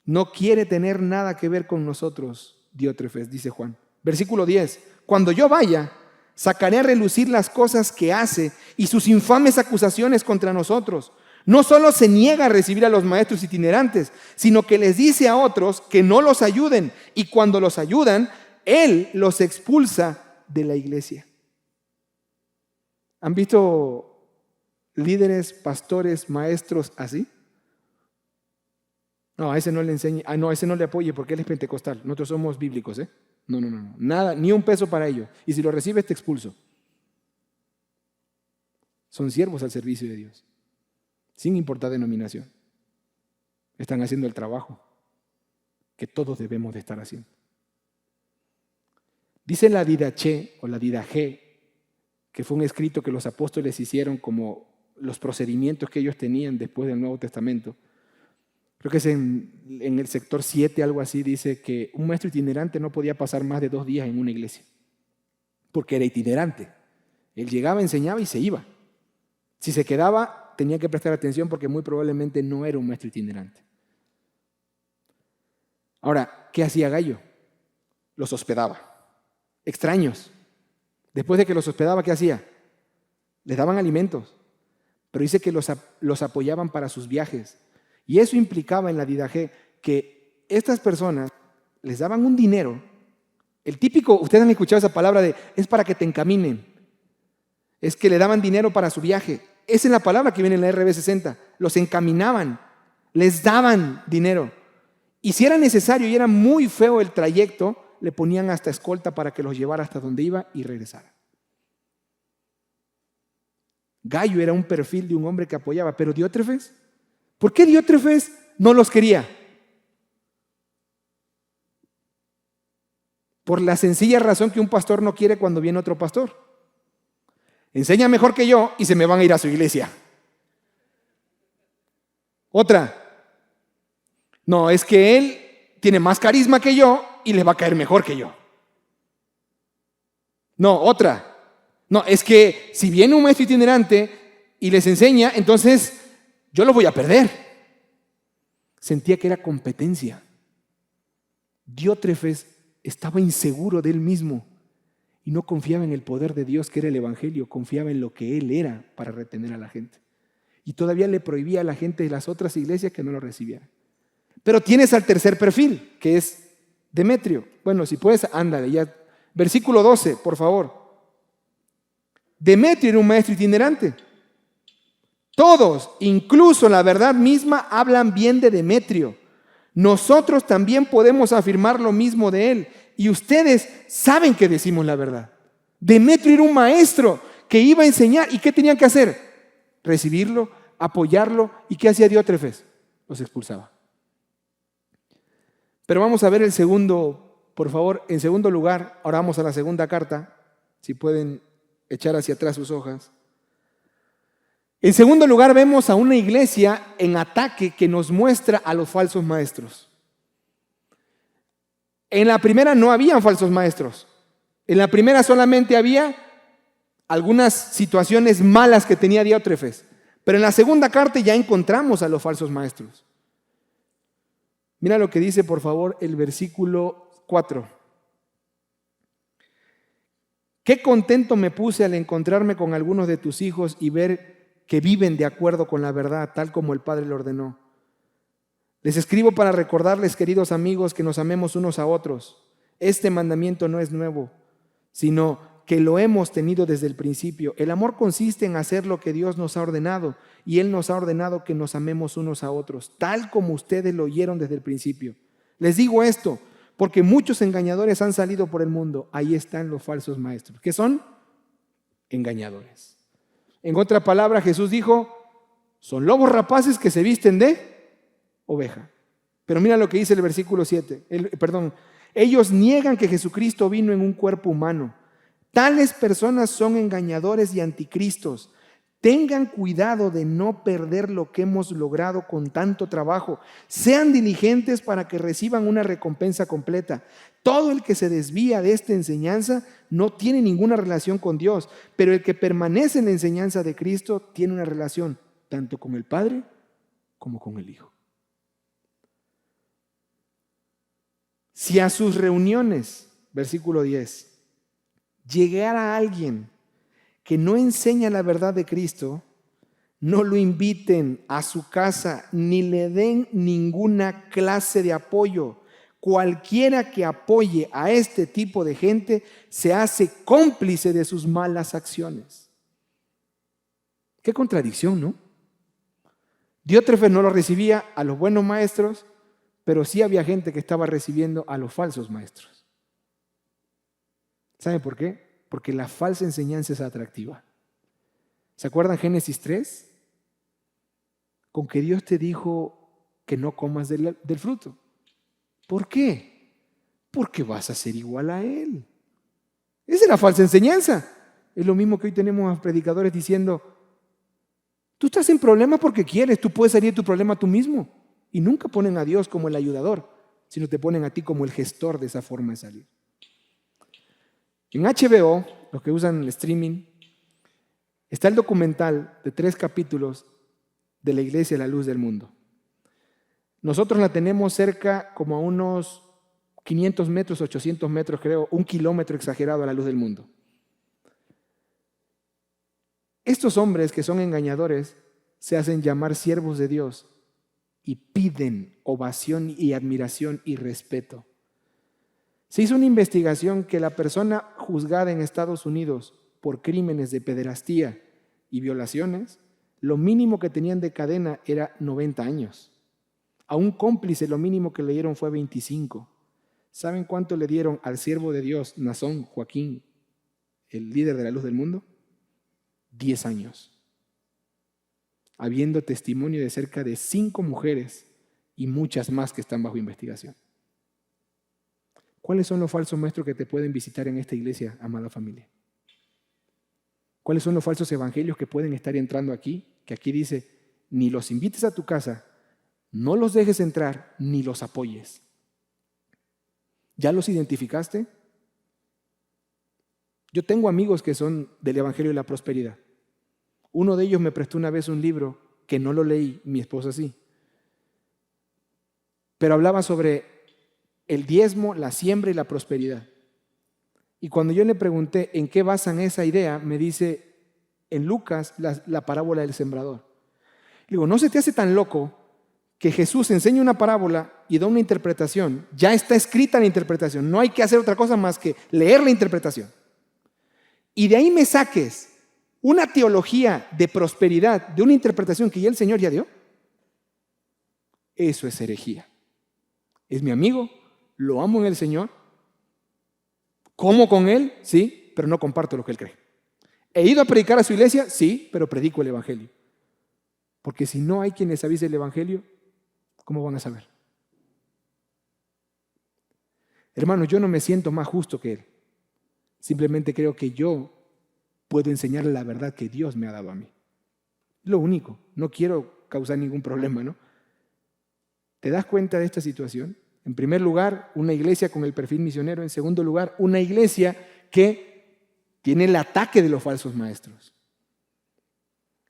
No quiere tener nada que ver con nosotros, Diótrefes, dice Juan. Versículo 10, cuando yo vaya, sacaré a relucir las cosas que hace y sus infames acusaciones contra nosotros. No solo se niega a recibir a los maestros itinerantes, sino que les dice a otros que no los ayuden y cuando los ayudan, él los expulsa de la iglesia. ¿Han visto líderes, pastores, maestros así? No, a ese no le enseñe, no, a ese no le apoye porque él es pentecostal. Nosotros somos bíblicos, ¿eh? No, nada, ni un peso para ellos. Y si lo recibes, te expulso. Son siervos al servicio de Dios, sin importar denominación. Están haciendo el trabajo que todos debemos de estar haciendo. Dice la Didache o la Didaje, que fue un escrito que los apóstoles hicieron como los procedimientos que ellos tenían después del Nuevo Testamento. Creo que es en el sector 7, algo así, dice que un maestro itinerante no podía pasar más de 2 días en una iglesia, porque era itinerante. Él llegaba, enseñaba y se iba. Si se quedaba, tenía que prestar atención porque muy probablemente no era un maestro itinerante. Ahora, ¿qué hacía Gallo? Los hospedaba. Extraños. Después de que los hospedaba, ¿qué hacía? Les daban alimentos, pero dice que los apoyaban para sus viajes. Y eso implicaba en la Didaje que estas personas les daban un dinero. El típico, ustedes han escuchado esa palabra de, es para que te encaminen. Es que le daban dinero para su viaje. Esa es la palabra que viene en la RB60. Los encaminaban, les daban dinero. Y si era necesario y era muy feo el trayecto, le ponían hasta escolta para que los llevara hasta donde iba y regresara. Gayo era un perfil de un hombre que apoyaba, pero Diótrefes, ¿por qué Diótrefes no los quería? Por la sencilla razón que un pastor no quiere cuando viene otro pastor. Enseña mejor que yo y se me van a ir a su iglesia. Otra, no, es que él tiene más carisma que yo y les va a caer mejor que yo. No, otra, no, es que si viene un maestro itinerante y les enseña, entonces yo lo voy a perder. Sentía que era competencia. Diótrefes estaba inseguro de él mismo y no confiaba en el poder de Dios, que era el evangelio, confiaba en lo que él era para retener a la gente. Y todavía le prohibía a la gente de las otras iglesias que no lo recibieran. Pero tienes al tercer perfil, que es Demetrio. Bueno, si puedes, ándale ya. Versículo 12, por favor. Demetrio era un maestro itinerante. Todos, incluso la verdad misma, hablan bien de Demetrio. Nosotros también podemos afirmar lo mismo de él. Y ustedes saben que decimos la verdad. Demetrio era un maestro que iba a enseñar. ¿Y qué tenían que hacer? Recibirlo, apoyarlo. ¿Y qué hacía Diótrefes? Los expulsaba. Pero vamos a ver el segundo, por favor, en segundo lugar. Ahora vamos a la segunda carta. Si pueden echar hacia atrás sus hojas. En segundo lugar, vemos a una iglesia en ataque que nos muestra a los falsos maestros. En la primera no habían falsos maestros. En la primera solamente había algunas situaciones malas que tenía Diótrefes. Pero en la segunda carta ya encontramos a los falsos maestros. Mira lo que dice, por favor, el versículo 4. Qué contento me puse al encontrarme con algunos de tus hijos y ver que viven de acuerdo con la verdad, tal como el Padre le ordenó. Les escribo para recordarles, queridos amigos, que nos amemos unos a otros. Este mandamiento no es nuevo, sino que lo hemos tenido desde el principio. El amor consiste en hacer lo que Dios nos ha ordenado, y Él nos ha ordenado que nos amemos unos a otros, tal como ustedes lo oyeron desde el principio. Les digo esto, porque muchos engañadores han salido por el mundo. Ahí están los falsos maestros. ¿Qué son? Engañadores. En otra palabra, Jesús dijo, son lobos rapaces que se visten de oveja. Pero mira lo que dice el versículo 7. Ellos niegan que Jesucristo vino en un cuerpo humano. Tales personas son engañadores y anticristos. Tengan cuidado de no perder lo que hemos logrado con tanto trabajo. Sean diligentes para que reciban una recompensa completa. Todo el que se desvía de esta enseñanza no tiene ninguna relación con Dios, pero el que permanece en la enseñanza de Cristo tiene una relación tanto con el Padre como con el Hijo. Si a sus reuniones, versículo 10, llegara alguien que no enseña la verdad de Cristo, no lo inviten a su casa ni le den ninguna clase de apoyo. Cualquiera que apoye a este tipo de gente se hace cómplice de sus malas acciones. Qué contradicción, ¿no? Diótrefes no lo recibía a los buenos maestros, pero sí había gente que estaba recibiendo a los falsos maestros. ¿Sabe por qué? Porque la falsa enseñanza es atractiva. ¿Se acuerdan Génesis 3? Con que Dios te dijo que no comas del fruto. ¿Por qué? Porque vas a ser igual a Él. Esa es la falsa enseñanza. Es lo mismo que hoy tenemos a predicadores diciendo, tú estás en problemas porque quieres, tú puedes salir de tu problema tú mismo. Y nunca ponen a Dios como el ayudador, sino te ponen a ti como el gestor de esa forma de salir. En HBO, los que usan el streaming, está el documental de 3 capítulos de la Iglesia La Luz del Mundo. Nosotros la tenemos cerca como a unos 500 metros, 800 metros creo, 1 kilómetro exagerado a la luz del mundo. Estos hombres que son engañadores se hacen llamar siervos de Dios y piden ovación y admiración y respeto. Se hizo una investigación que la persona juzgada en Estados Unidos por crímenes de pederastía y violaciones, lo mínimo que tenían de cadena era 90 años. A un cómplice lo mínimo que le dieron fue 25. ¿Saben cuánto le dieron al siervo de Dios, Nazón Joaquín, el líder de la luz del mundo? 10 años. Habiendo testimonio de cerca de 5 mujeres y muchas más que están bajo investigación. ¿Cuáles son los falsos maestros que te pueden visitar en esta iglesia, amada familia? ¿Cuáles son los falsos evangelios que pueden estar entrando aquí? Que aquí dice, ni los invites a tu casa, no los dejes entrar, ni los apoyes. ¿Ya los identificaste? Yo tengo amigos que son del Evangelio de la Prosperidad. Uno de ellos me prestó una vez un libro que no lo leí, mi esposa sí. Pero hablaba sobre el diezmo, la siembra y la prosperidad. Y cuando yo le pregunté en qué basan esa idea, me dice en Lucas la parábola del sembrador. Le digo, ¿no se te hace tan loco que Jesús enseña una parábola y da una interpretación? Ya está escrita la interpretación, no hay que hacer otra cosa más que leer la interpretación. Y de ahí me saques una teología de prosperidad de una interpretación que ya el Señor ya dio. Eso es herejía. Es mi amigo, lo amo en el Señor, como con Él, sí, pero no comparto lo que Él cree. ¿He ido a predicar a su iglesia? Sí, pero predico el Evangelio. Porque si no hay quien les avise el Evangelio, ¿cómo van a saber? Hermanos, yo no me siento más justo que Él. Simplemente creo que yo puedo enseñarle la verdad que Dios me ha dado a mí. Lo único, no quiero causar ningún problema, ¿no? ¿Te das cuenta de esta situación? En primer lugar, una iglesia con el perfil misionero. En segundo lugar, una iglesia que tiene el ataque de los falsos maestros.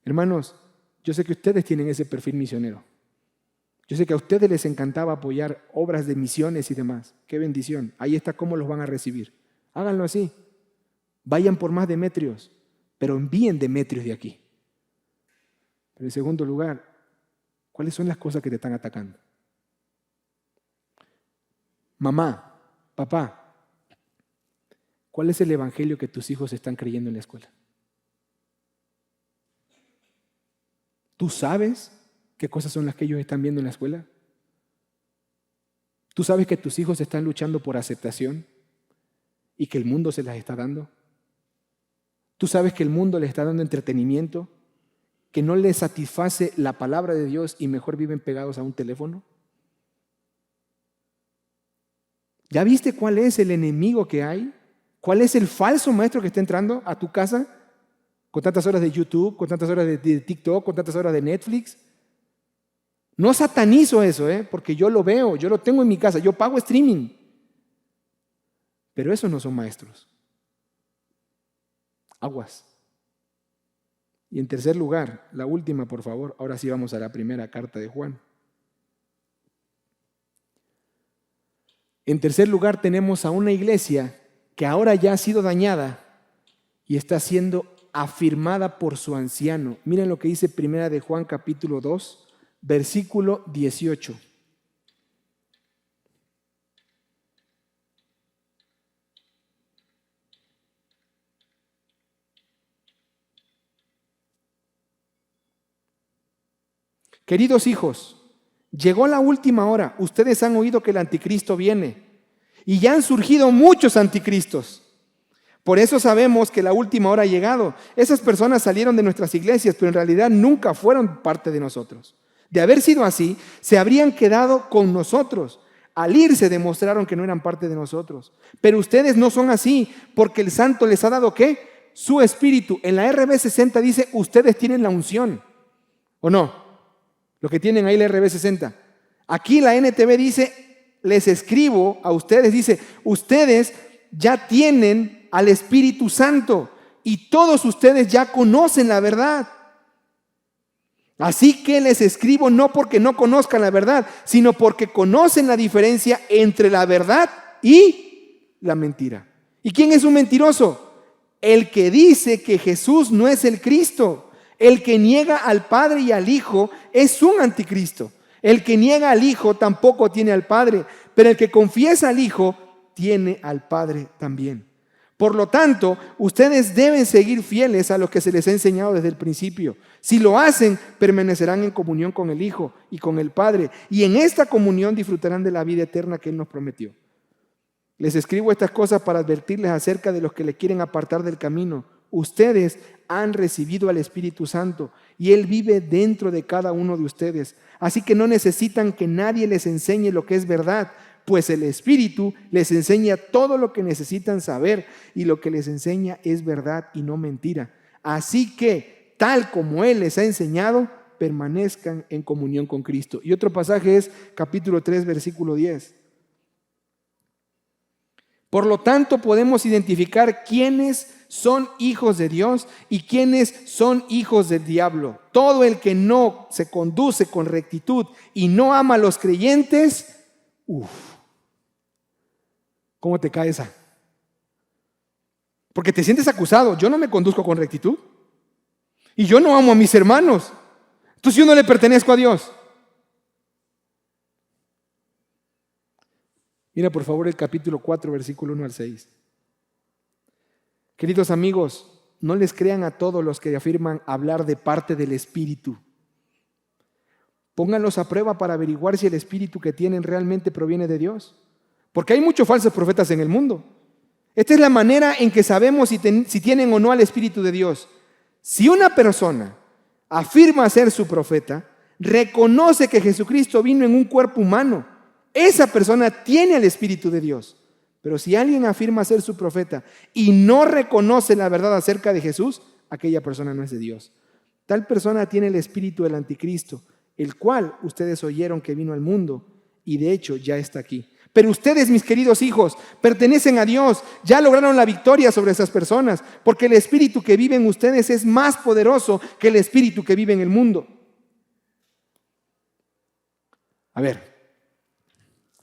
Hermanos, yo sé que ustedes tienen ese perfil misionero. Yo sé que a ustedes les encantaba apoyar obras de misiones y demás. ¡Qué bendición! Ahí está cómo los van a recibir. Háganlo así. Vayan por más Demetrios, pero envíen Demetrios de aquí. Pero en segundo lugar, ¿cuáles son las cosas que te están atacando? Mamá, papá, ¿cuál es el evangelio que tus hijos están creyendo en la escuela? ¿Tú sabes qué cosas son las que ellos están viendo en la escuela? ¿Tú sabes que tus hijos están luchando por aceptación y que el mundo se las está dando? ¿Tú sabes que el mundo les está dando entretenimiento, que no les satisface la palabra de Dios y mejor viven pegados a un teléfono? ¿Ya viste cuál es el enemigo que hay? ¿Cuál es el falso maestro que está entrando a tu casa con tantas horas de YouTube, con tantas horas de TikTok, con tantas horas de Netflix? No satanizo eso, porque yo lo veo, yo lo tengo en mi casa, yo pago streaming. Pero esos no son maestros. Aguas. Y en tercer lugar, la última, por favor, ahora sí vamos a la primera carta de Juan. En tercer lugar, tenemos a una iglesia que ahora ya ha sido dañada y está siendo afirmada por su anciano. Miren lo que dice primera de Juan capítulo 2, versículo 18. Queridos hijos, llegó la última hora. Ustedes han oído que el anticristo viene y ya han surgido muchos anticristos. Por eso sabemos que la última hora ha llegado. Esas personas salieron de nuestras iglesias, pero en realidad nunca fueron parte de nosotros. De haber sido así, se habrían quedado con nosotros. Al irse demostraron que no eran parte de nosotros. Pero ustedes no son así, porque el Santo les ha dado ¿qué? Su Espíritu. En la RB60 dice, ustedes tienen la unción. ¿O no? Los que tienen ahí la RB60. Aquí la NTV dice, les escribo a ustedes, dice, ustedes ya tienen al Espíritu Santo y todos ustedes ya conocen la verdad. Así que les escribo no porque no conozcan la verdad, sino porque conocen la diferencia entre la verdad y la mentira. ¿Y quién es un mentiroso? El que dice que Jesús no es el Cristo. El que niega al Padre y al Hijo es un anticristo. El que niega al Hijo tampoco tiene al Padre, pero el que confiesa al Hijo tiene al Padre también. Por lo tanto, ustedes deben seguir fieles a lo que se les ha enseñado desde el principio. Si lo hacen, permanecerán en comunión con el Hijo y con el Padre, y en esta comunión disfrutarán de la vida eterna que Él nos prometió. Les escribo estas cosas para advertirles acerca de los que le quieren apartar del camino. Ustedes han recibido al Espíritu Santo y Él vive dentro de cada uno de ustedes. Así que no necesitan que nadie les enseñe lo que es verdad, pues el Espíritu les enseña todo lo que necesitan saber y lo que les enseña es verdad y no mentira. Así que, tal como Él les ha enseñado, permanezcan en comunión con Cristo. Y otro pasaje es capítulo 3, versículo 10. Por lo tanto, podemos identificar quiénes son hijos de Dios y quiénes son hijos del diablo. Todo el que no se conduce con rectitud y no ama a los creyentes, ¿cómo te cae esa? Porque te sientes acusado. Yo no me conduzco con rectitud y yo no amo a mis hermanos. Entonces yo no le pertenezco a Dios. Mira por favor el capítulo 4, versículo 1 al 6. Queridos amigos, no les crean a todos los que afirman hablar de parte del Espíritu. Pónganlos a prueba para averiguar si el Espíritu que tienen realmente proviene de Dios. Porque hay muchos falsos profetas en el mundo. Esta es la manera en que sabemos si tienen o no al Espíritu de Dios. Si una persona afirma ser su profeta, reconoce que Jesucristo vino en un cuerpo humano, esa persona tiene el Espíritu de Dios. Pero si alguien afirma ser su profeta y no reconoce la verdad acerca de Jesús, aquella persona no es de Dios. Tal persona tiene el espíritu del anticristo, el cual ustedes oyeron que vino al mundo y de hecho ya está aquí. Pero ustedes, mis queridos hijos, pertenecen a Dios, ya lograron la victoria sobre esas personas, porque el espíritu que vive en ustedes es más poderoso que el espíritu que vive en el mundo. A ver,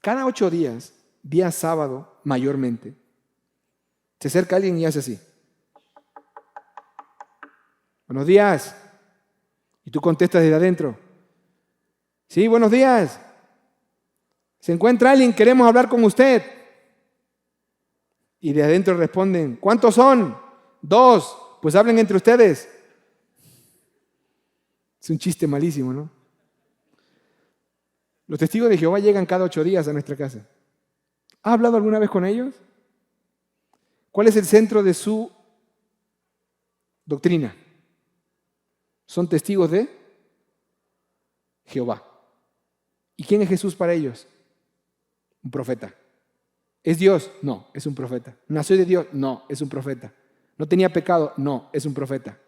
cada 8 días, día sábado mayormente, se acerca alguien y hace así: buenos días. Y tú contestas desde adentro: sí, buenos días. Se encuentra alguien, queremos hablar con usted. Y de adentro responden: ¿cuántos son? 2, pues hablen entre ustedes. Es un chiste malísimo, ¿no? Los testigos de Jehová llegan cada 8 días a nuestra casa. ¿Ha hablado alguna vez con ellos? ¿Cuál es el centro de su doctrina? Son testigos de Jehová. ¿Y quién es Jesús para ellos? Un profeta. ¿Es Dios? No, es un profeta. ¿Nació de Dios? No, es un profeta. ¿No tenía pecado? No, es un profeta.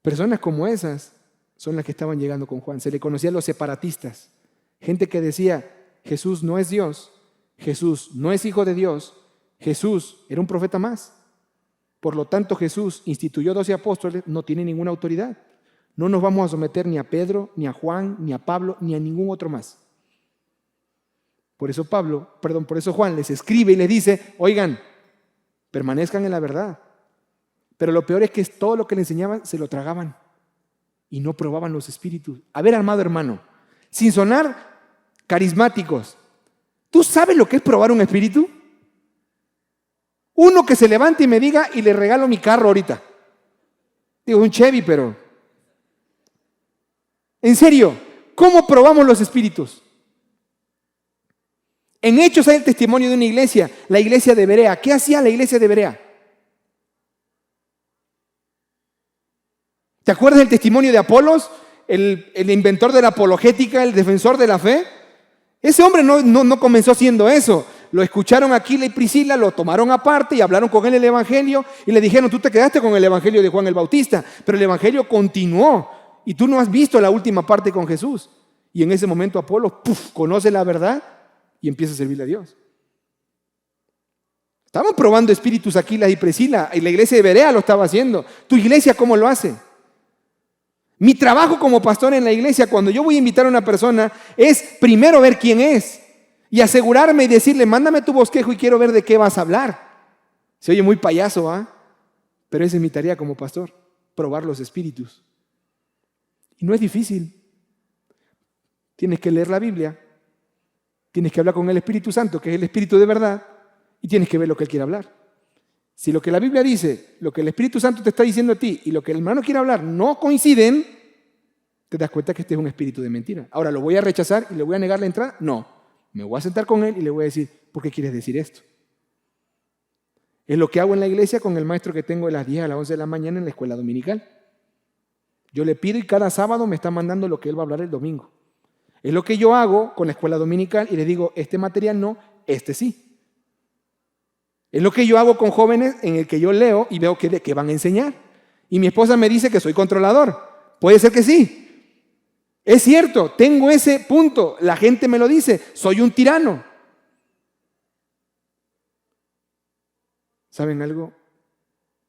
Personas como esas son las que estaban llegando con Juan. Se le conocía a los separatistas. Gente que decía: Jesús no es Dios, Jesús no es hijo de Dios, Jesús era un profeta más. Por lo tanto, Jesús instituyó 12 apóstoles, no tiene ninguna autoridad. No nos vamos a someter ni a Pedro, ni a Juan, ni a Pablo, ni a ningún otro más. Por eso Juan les escribe y les dice: oigan, permanezcan en la verdad. Pero lo peor es que todo lo que le enseñaban se lo tragaban y no probaban los espíritus. A ver, amado hermano, sin sonar carismáticos, ¿tú sabes lo que es probar un espíritu? Uno que se levante y me diga: y le regalo mi carro ahorita. Digo, un Chevy, pero... En serio, ¿cómo probamos los espíritus? En Hechos hay el testimonio de una iglesia, la iglesia de Berea. ¿Qué hacía la iglesia de Berea? ¿Te acuerdas del testimonio de Apolos? El inventor de la apologética, el defensor de la fe. Ese hombre no comenzó haciendo eso. Lo escucharon Aquila y Priscila, lo tomaron aparte y hablaron con él el evangelio y le dijeron: tú te quedaste con el evangelio de Juan el Bautista, pero el evangelio continuó y tú no has visto la última parte con Jesús. Y en ese momento Apolos conoce la verdad y empieza a servirle a Dios. Estaban probando espíritus Aquila y Priscila y la iglesia de Berea lo estaba haciendo. ¿Tu iglesia cómo lo hace? Mi trabajo como pastor en la iglesia, cuando yo voy a invitar a una persona, es primero ver quién es y asegurarme y decirle: mándame tu bosquejo y quiero ver de qué vas a hablar. Se oye muy payaso, ¿ah? Pero esa es mi tarea como pastor, probar los espíritus. Y no es difícil. Tienes que leer la Biblia, tienes que hablar con el Espíritu Santo, que es el Espíritu de verdad, y tienes que ver lo que Él quiere hablar. Si lo que la Biblia dice, lo que el Espíritu Santo te está diciendo a ti y lo que el hermano quiere hablar no coinciden, te das cuenta que este es un espíritu de mentira. Ahora, ¿lo voy a rechazar y le voy a negar la entrada? No. Me voy a sentar con él y le voy a decir, ¿por qué quieres decir esto? Es lo que hago en la iglesia con el maestro que tengo de las 10 a las 11 de la mañana en la escuela dominical. Yo le pido y cada sábado me está mandando lo que él va a hablar el domingo. Es lo que yo hago con la escuela dominical y le digo, este material no, este sí. Es lo que yo hago con jóvenes en el que yo leo y veo que van a enseñar. Y mi esposa me dice que soy controlador. Puede ser que sí. Es cierto, tengo ese punto. La gente me lo dice, soy un tirano. ¿Saben algo?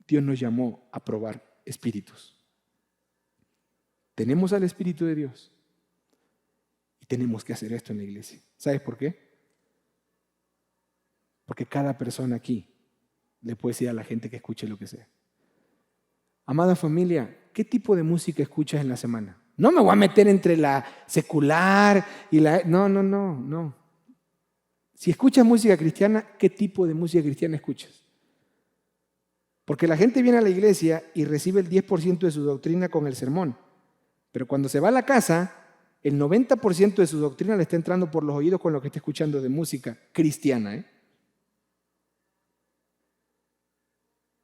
Dios nos llamó a probar espíritus. Tenemos al Espíritu de Dios y tenemos que hacer esto en la iglesia. ¿Sabes por qué? Porque cada persona aquí le puede decir a la gente que escuche lo que sea. Amada familia, ¿qué tipo de música escuchas en la semana? No me voy a meter entre la secular y la... No. Si escuchas música cristiana, ¿qué tipo de música cristiana escuchas? Porque la gente viene a la iglesia y recibe el 10% de su doctrina con el sermón. Pero cuando se va a la casa, el 90% de su doctrina le está entrando por los oídos con lo que está escuchando de música cristiana.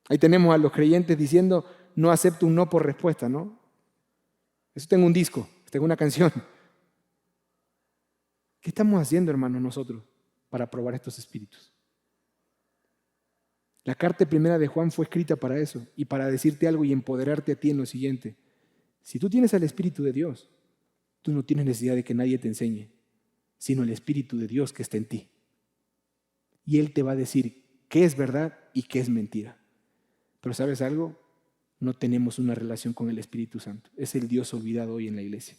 Ahí tenemos a los creyentes diciendo, no acepto un no por respuesta, ¿no? Eso tengo un disco, tengo una canción. ¿Qué estamos haciendo, hermanos, nosotros para probar estos espíritus? La carta primera de Juan fue escrita para eso y para decirte algo y empoderarte a ti en lo siguiente. Si tú tienes al Espíritu de Dios, tú no tienes necesidad de que nadie te enseñe, sino el Espíritu de Dios que está en ti. Y Él te va a decir qué es verdad y qué es mentira. Pero ¿sabes algo? No tenemos una relación con el Espíritu Santo. Es el Dios olvidado hoy en la iglesia.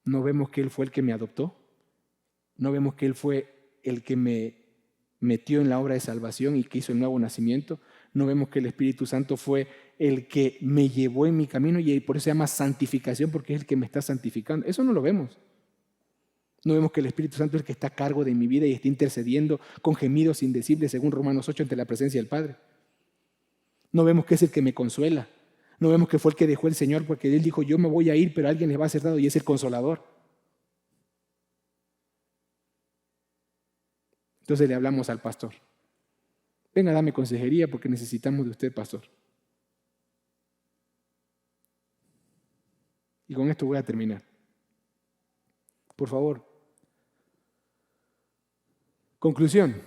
No vemos que Él fue el que me adoptó. No vemos que Él fue el que me metió en la obra de salvación y que hizo el nuevo nacimiento. No vemos que el Espíritu Santo fue el que me llevó en mi camino y por eso se llama santificación, porque es el que me está santificando. Eso no lo vemos. No vemos que el Espíritu Santo es el que está a cargo de mi vida y está intercediendo con gemidos indecibles, según Romanos 8, ante la presencia del Padre. No vemos que es el que me consuela. No vemos que fue el que dejó el Señor, porque Él dijo, yo me voy a ir, pero alguien les va a ser dado y es el Consolador. Entonces le hablamos al pastor. Venga, dame consejería porque necesitamos de usted, pastor. Y con esto voy a terminar. Por favor. Conclusión.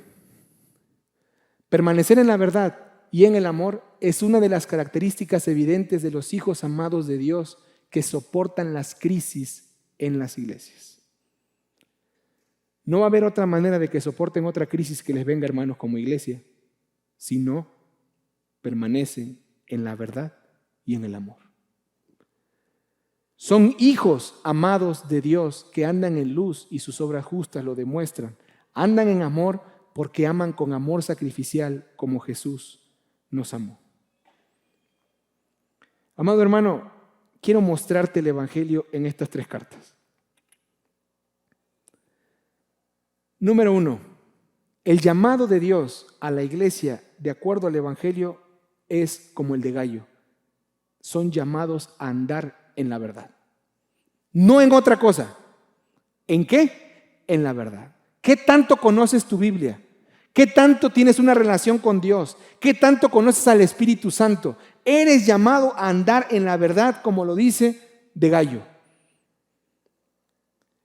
Permanecer en la verdad y en el amor es una de las características evidentes de los hijos amados de Dios que soportan las crisis en las iglesias. No va a haber otra manera de que soporten otra crisis que les venga, hermanos, como iglesia, si no permanecen en la verdad y en el amor. Son hijos amados de Dios que andan en luz y sus obras justas lo demuestran. Andan en amor porque aman con amor sacrificial como Jesús nos amó. Amado hermano, quiero mostrarte el Evangelio en estas 3 cartas. Número 1, el llamado de Dios a la iglesia de acuerdo al Evangelio es como el de Gallo. Son llamados a andar en la verdad. No en otra cosa. ¿En qué? En la verdad. ¿Qué tanto conoces tu Biblia? ¿Qué tanto tienes una relación con Dios? ¿Qué tanto conoces al Espíritu Santo? Eres llamado a andar en la verdad, como lo dice de Gallo.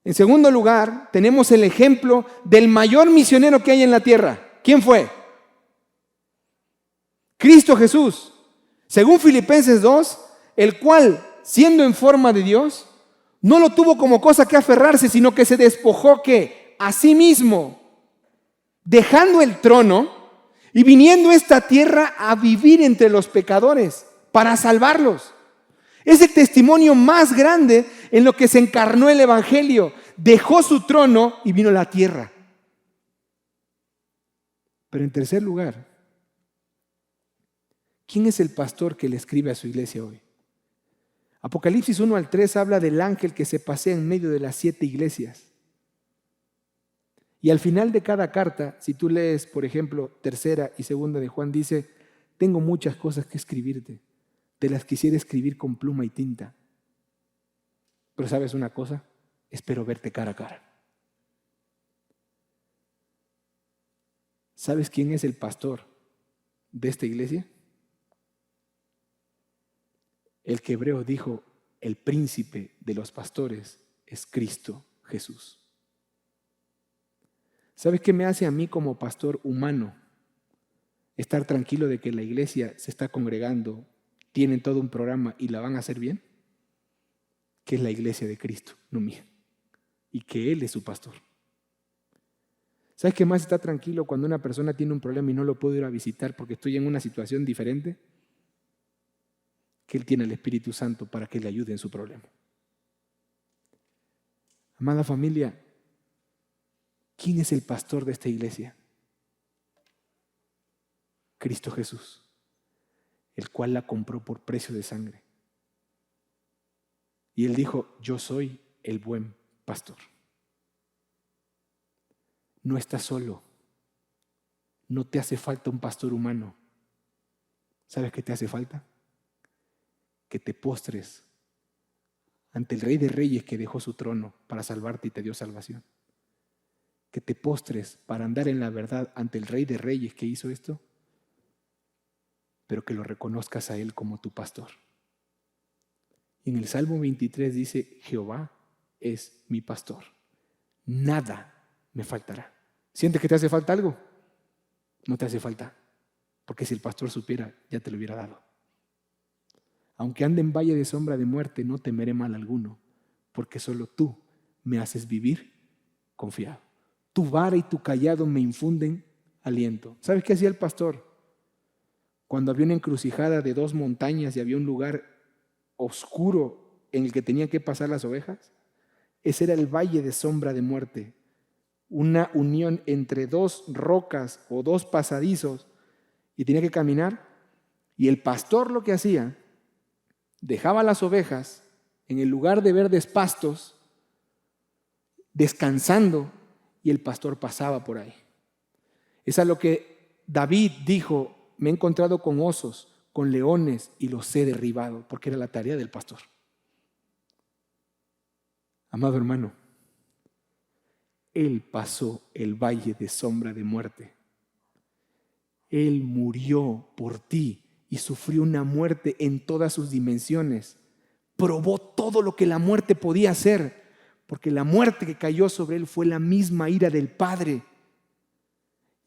En segundo lugar, tenemos el ejemplo del mayor misionero que hay en la tierra. ¿Quién fue? Cristo Jesús. Según Filipenses 2, el cual, siendo en forma de Dios, no lo tuvo como cosa que aferrarse, sino que se despojó que a sí mismo, dejando el trono y viniendo a esta tierra a vivir entre los pecadores para salvarlos. Es el testimonio más grande en lo que se encarnó el Evangelio. Dejó su trono y vino a la tierra. Pero en tercer lugar, ¿quién es el pastor que le escribe a su iglesia hoy? Apocalipsis 1 al 3 habla del ángel que se pasea en medio de las 7 iglesias. Y al final de cada carta, si tú lees, por ejemplo, tercera y segunda de Juan, dice: tengo muchas cosas que escribirte, te las quisiera escribir con pluma y tinta. Pero ¿sabes una cosa? Espero verte cara a cara. ¿Sabes quién es el pastor de esta iglesia? El que Hebreos dijo: el príncipe de los pastores es Cristo Jesús. ¿Sabes qué me hace a mí como pastor humano estar tranquilo de que la iglesia se está congregando, tienen todo un programa y la van a hacer bien? Que es la iglesia de Cristo, no mía, y que Él es su pastor. ¿Sabes qué más está tranquilo cuando una persona tiene un problema y no lo puedo ir a visitar porque estoy en una situación diferente? Que Él tiene el Espíritu Santo para que le ayude en su problema. Amada familia, ¿quién es el pastor de esta iglesia? Cristo Jesús, el cual la compró por precio de sangre. Y Él dijo: yo soy el buen pastor. No estás solo. No te hace falta un pastor humano. ¿Sabes qué te hace falta? Que te postres ante el Rey de Reyes que dejó su trono para salvarte y te dio salvación. Que te postres para andar en la verdad ante el Rey de Reyes que hizo esto, pero que lo reconozcas a Él como tu pastor. Y en el Salmo 23 dice: Jehová es mi pastor, nada me faltará. ¿Sientes que te hace falta algo? No te hace falta, porque si el pastor supiera, ya te lo hubiera dado. Aunque ande en valle de sombra de muerte, no temeré mal alguno, porque solo tú me haces vivir confiado. Tu vara y tu cayado me infunden aliento. ¿Sabes qué hacía el pastor? Cuando había una encrucijada de 2 montañas y había un lugar oscuro en el que tenían que pasar las ovejas, ese era el valle de sombra de muerte. Una unión entre 2 rocas o 2 pasadizos, y tenía que caminar. Y el pastor lo que hacía, dejaba las ovejas en el lugar de verdes pastos, descansando, y el pastor pasaba por ahí. Es a lo que David dijo: me he encontrado con osos, con leones, y los he derribado, porque era la tarea del pastor. Amado hermano, Él pasó el valle de sombra de muerte. Él murió por ti y sufrió una muerte en todas sus dimensiones. Probó todo lo que la muerte podía hacer, porque la muerte que cayó sobre Él fue la misma ira del Padre.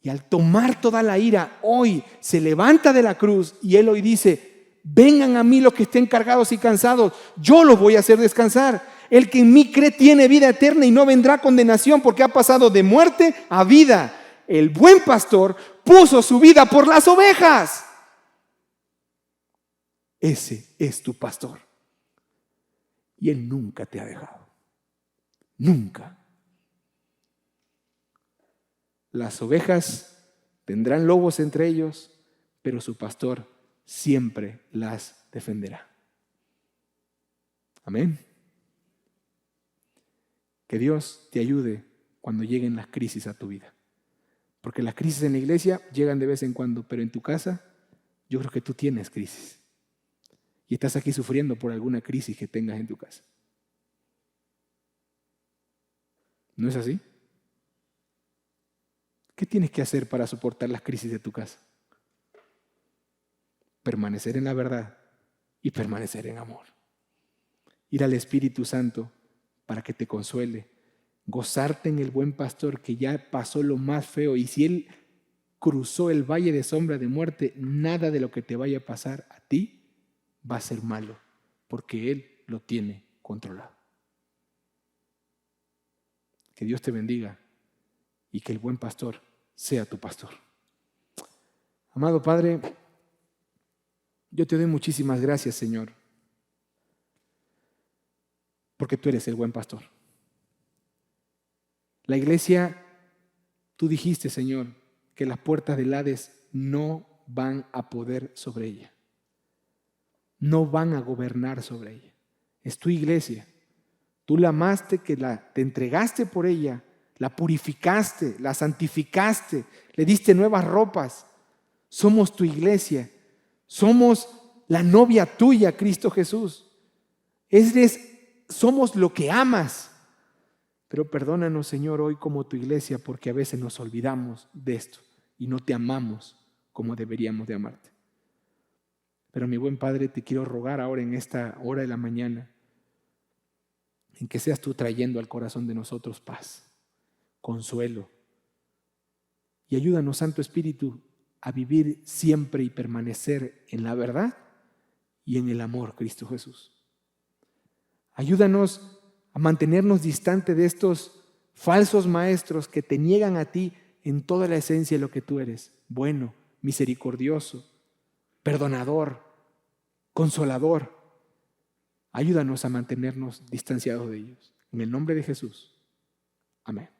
Y al tomar toda la ira, hoy se levanta de la cruz y Él hoy dice: vengan a mí los que estén cargados y cansados, yo los voy a hacer descansar. El que en mí cree tiene vida eterna y no vendrá condenación, porque ha pasado de muerte a vida. El buen pastor puso su vida por las ovejas. Ese es tu pastor. Y Él nunca te ha dejado. Nunca. Las ovejas tendrán lobos entre ellos, pero su pastor siempre las defenderá. Amén. Que Dios te ayude cuando lleguen las crisis a tu vida. Porque las crisis en la iglesia llegan de vez en cuando, pero en tu casa yo creo que tú tienes crisis. Y estás aquí sufriendo por alguna crisis que tengas en tu casa. ¿No es así? ¿Qué tienes que hacer para soportar las crisis de tu casa? Permanecer en la verdad y permanecer en amor. Ir al Espíritu Santo para que te consuele, gozarte en el buen pastor que ya pasó lo más feo, y si Él cruzó el valle de sombra de muerte, nada de lo que te vaya a pasar a ti va a ser malo, porque Él lo tiene controlado. Que Dios te bendiga y que el buen pastor sea tu pastor. Amado Padre, yo te doy muchísimas gracias, Señor, porque tú eres el buen pastor. La iglesia, tú dijiste, Señor, que las puertas del Hades no van a poder sobre ella. No van a gobernar sobre ella. Es tu iglesia. Tú la amaste, te entregaste por ella, la purificaste, la santificaste, le diste nuevas ropas. Somos tu iglesia. Somos la novia tuya, Cristo Jesús. Somos lo que amas. Pero perdónanos, Señor, hoy como tu iglesia, porque a veces nos olvidamos de esto y no te amamos como deberíamos de amarte. Pero mi buen Padre, te quiero rogar ahora en esta hora de la mañana, en que seas tú trayendo al corazón de nosotros paz, consuelo. Y ayúdanos, Santo Espíritu, a vivir siempre y permanecer en la verdad y en el amor, Cristo Jesús. Ayúdanos a mantenernos distante de estos falsos maestros que te niegan a ti en toda la esencia de lo que tú eres: bueno, misericordioso, perdonador, consolador. Ayúdanos a mantenernos distanciados de ellos. En el nombre de Jesús. Amén.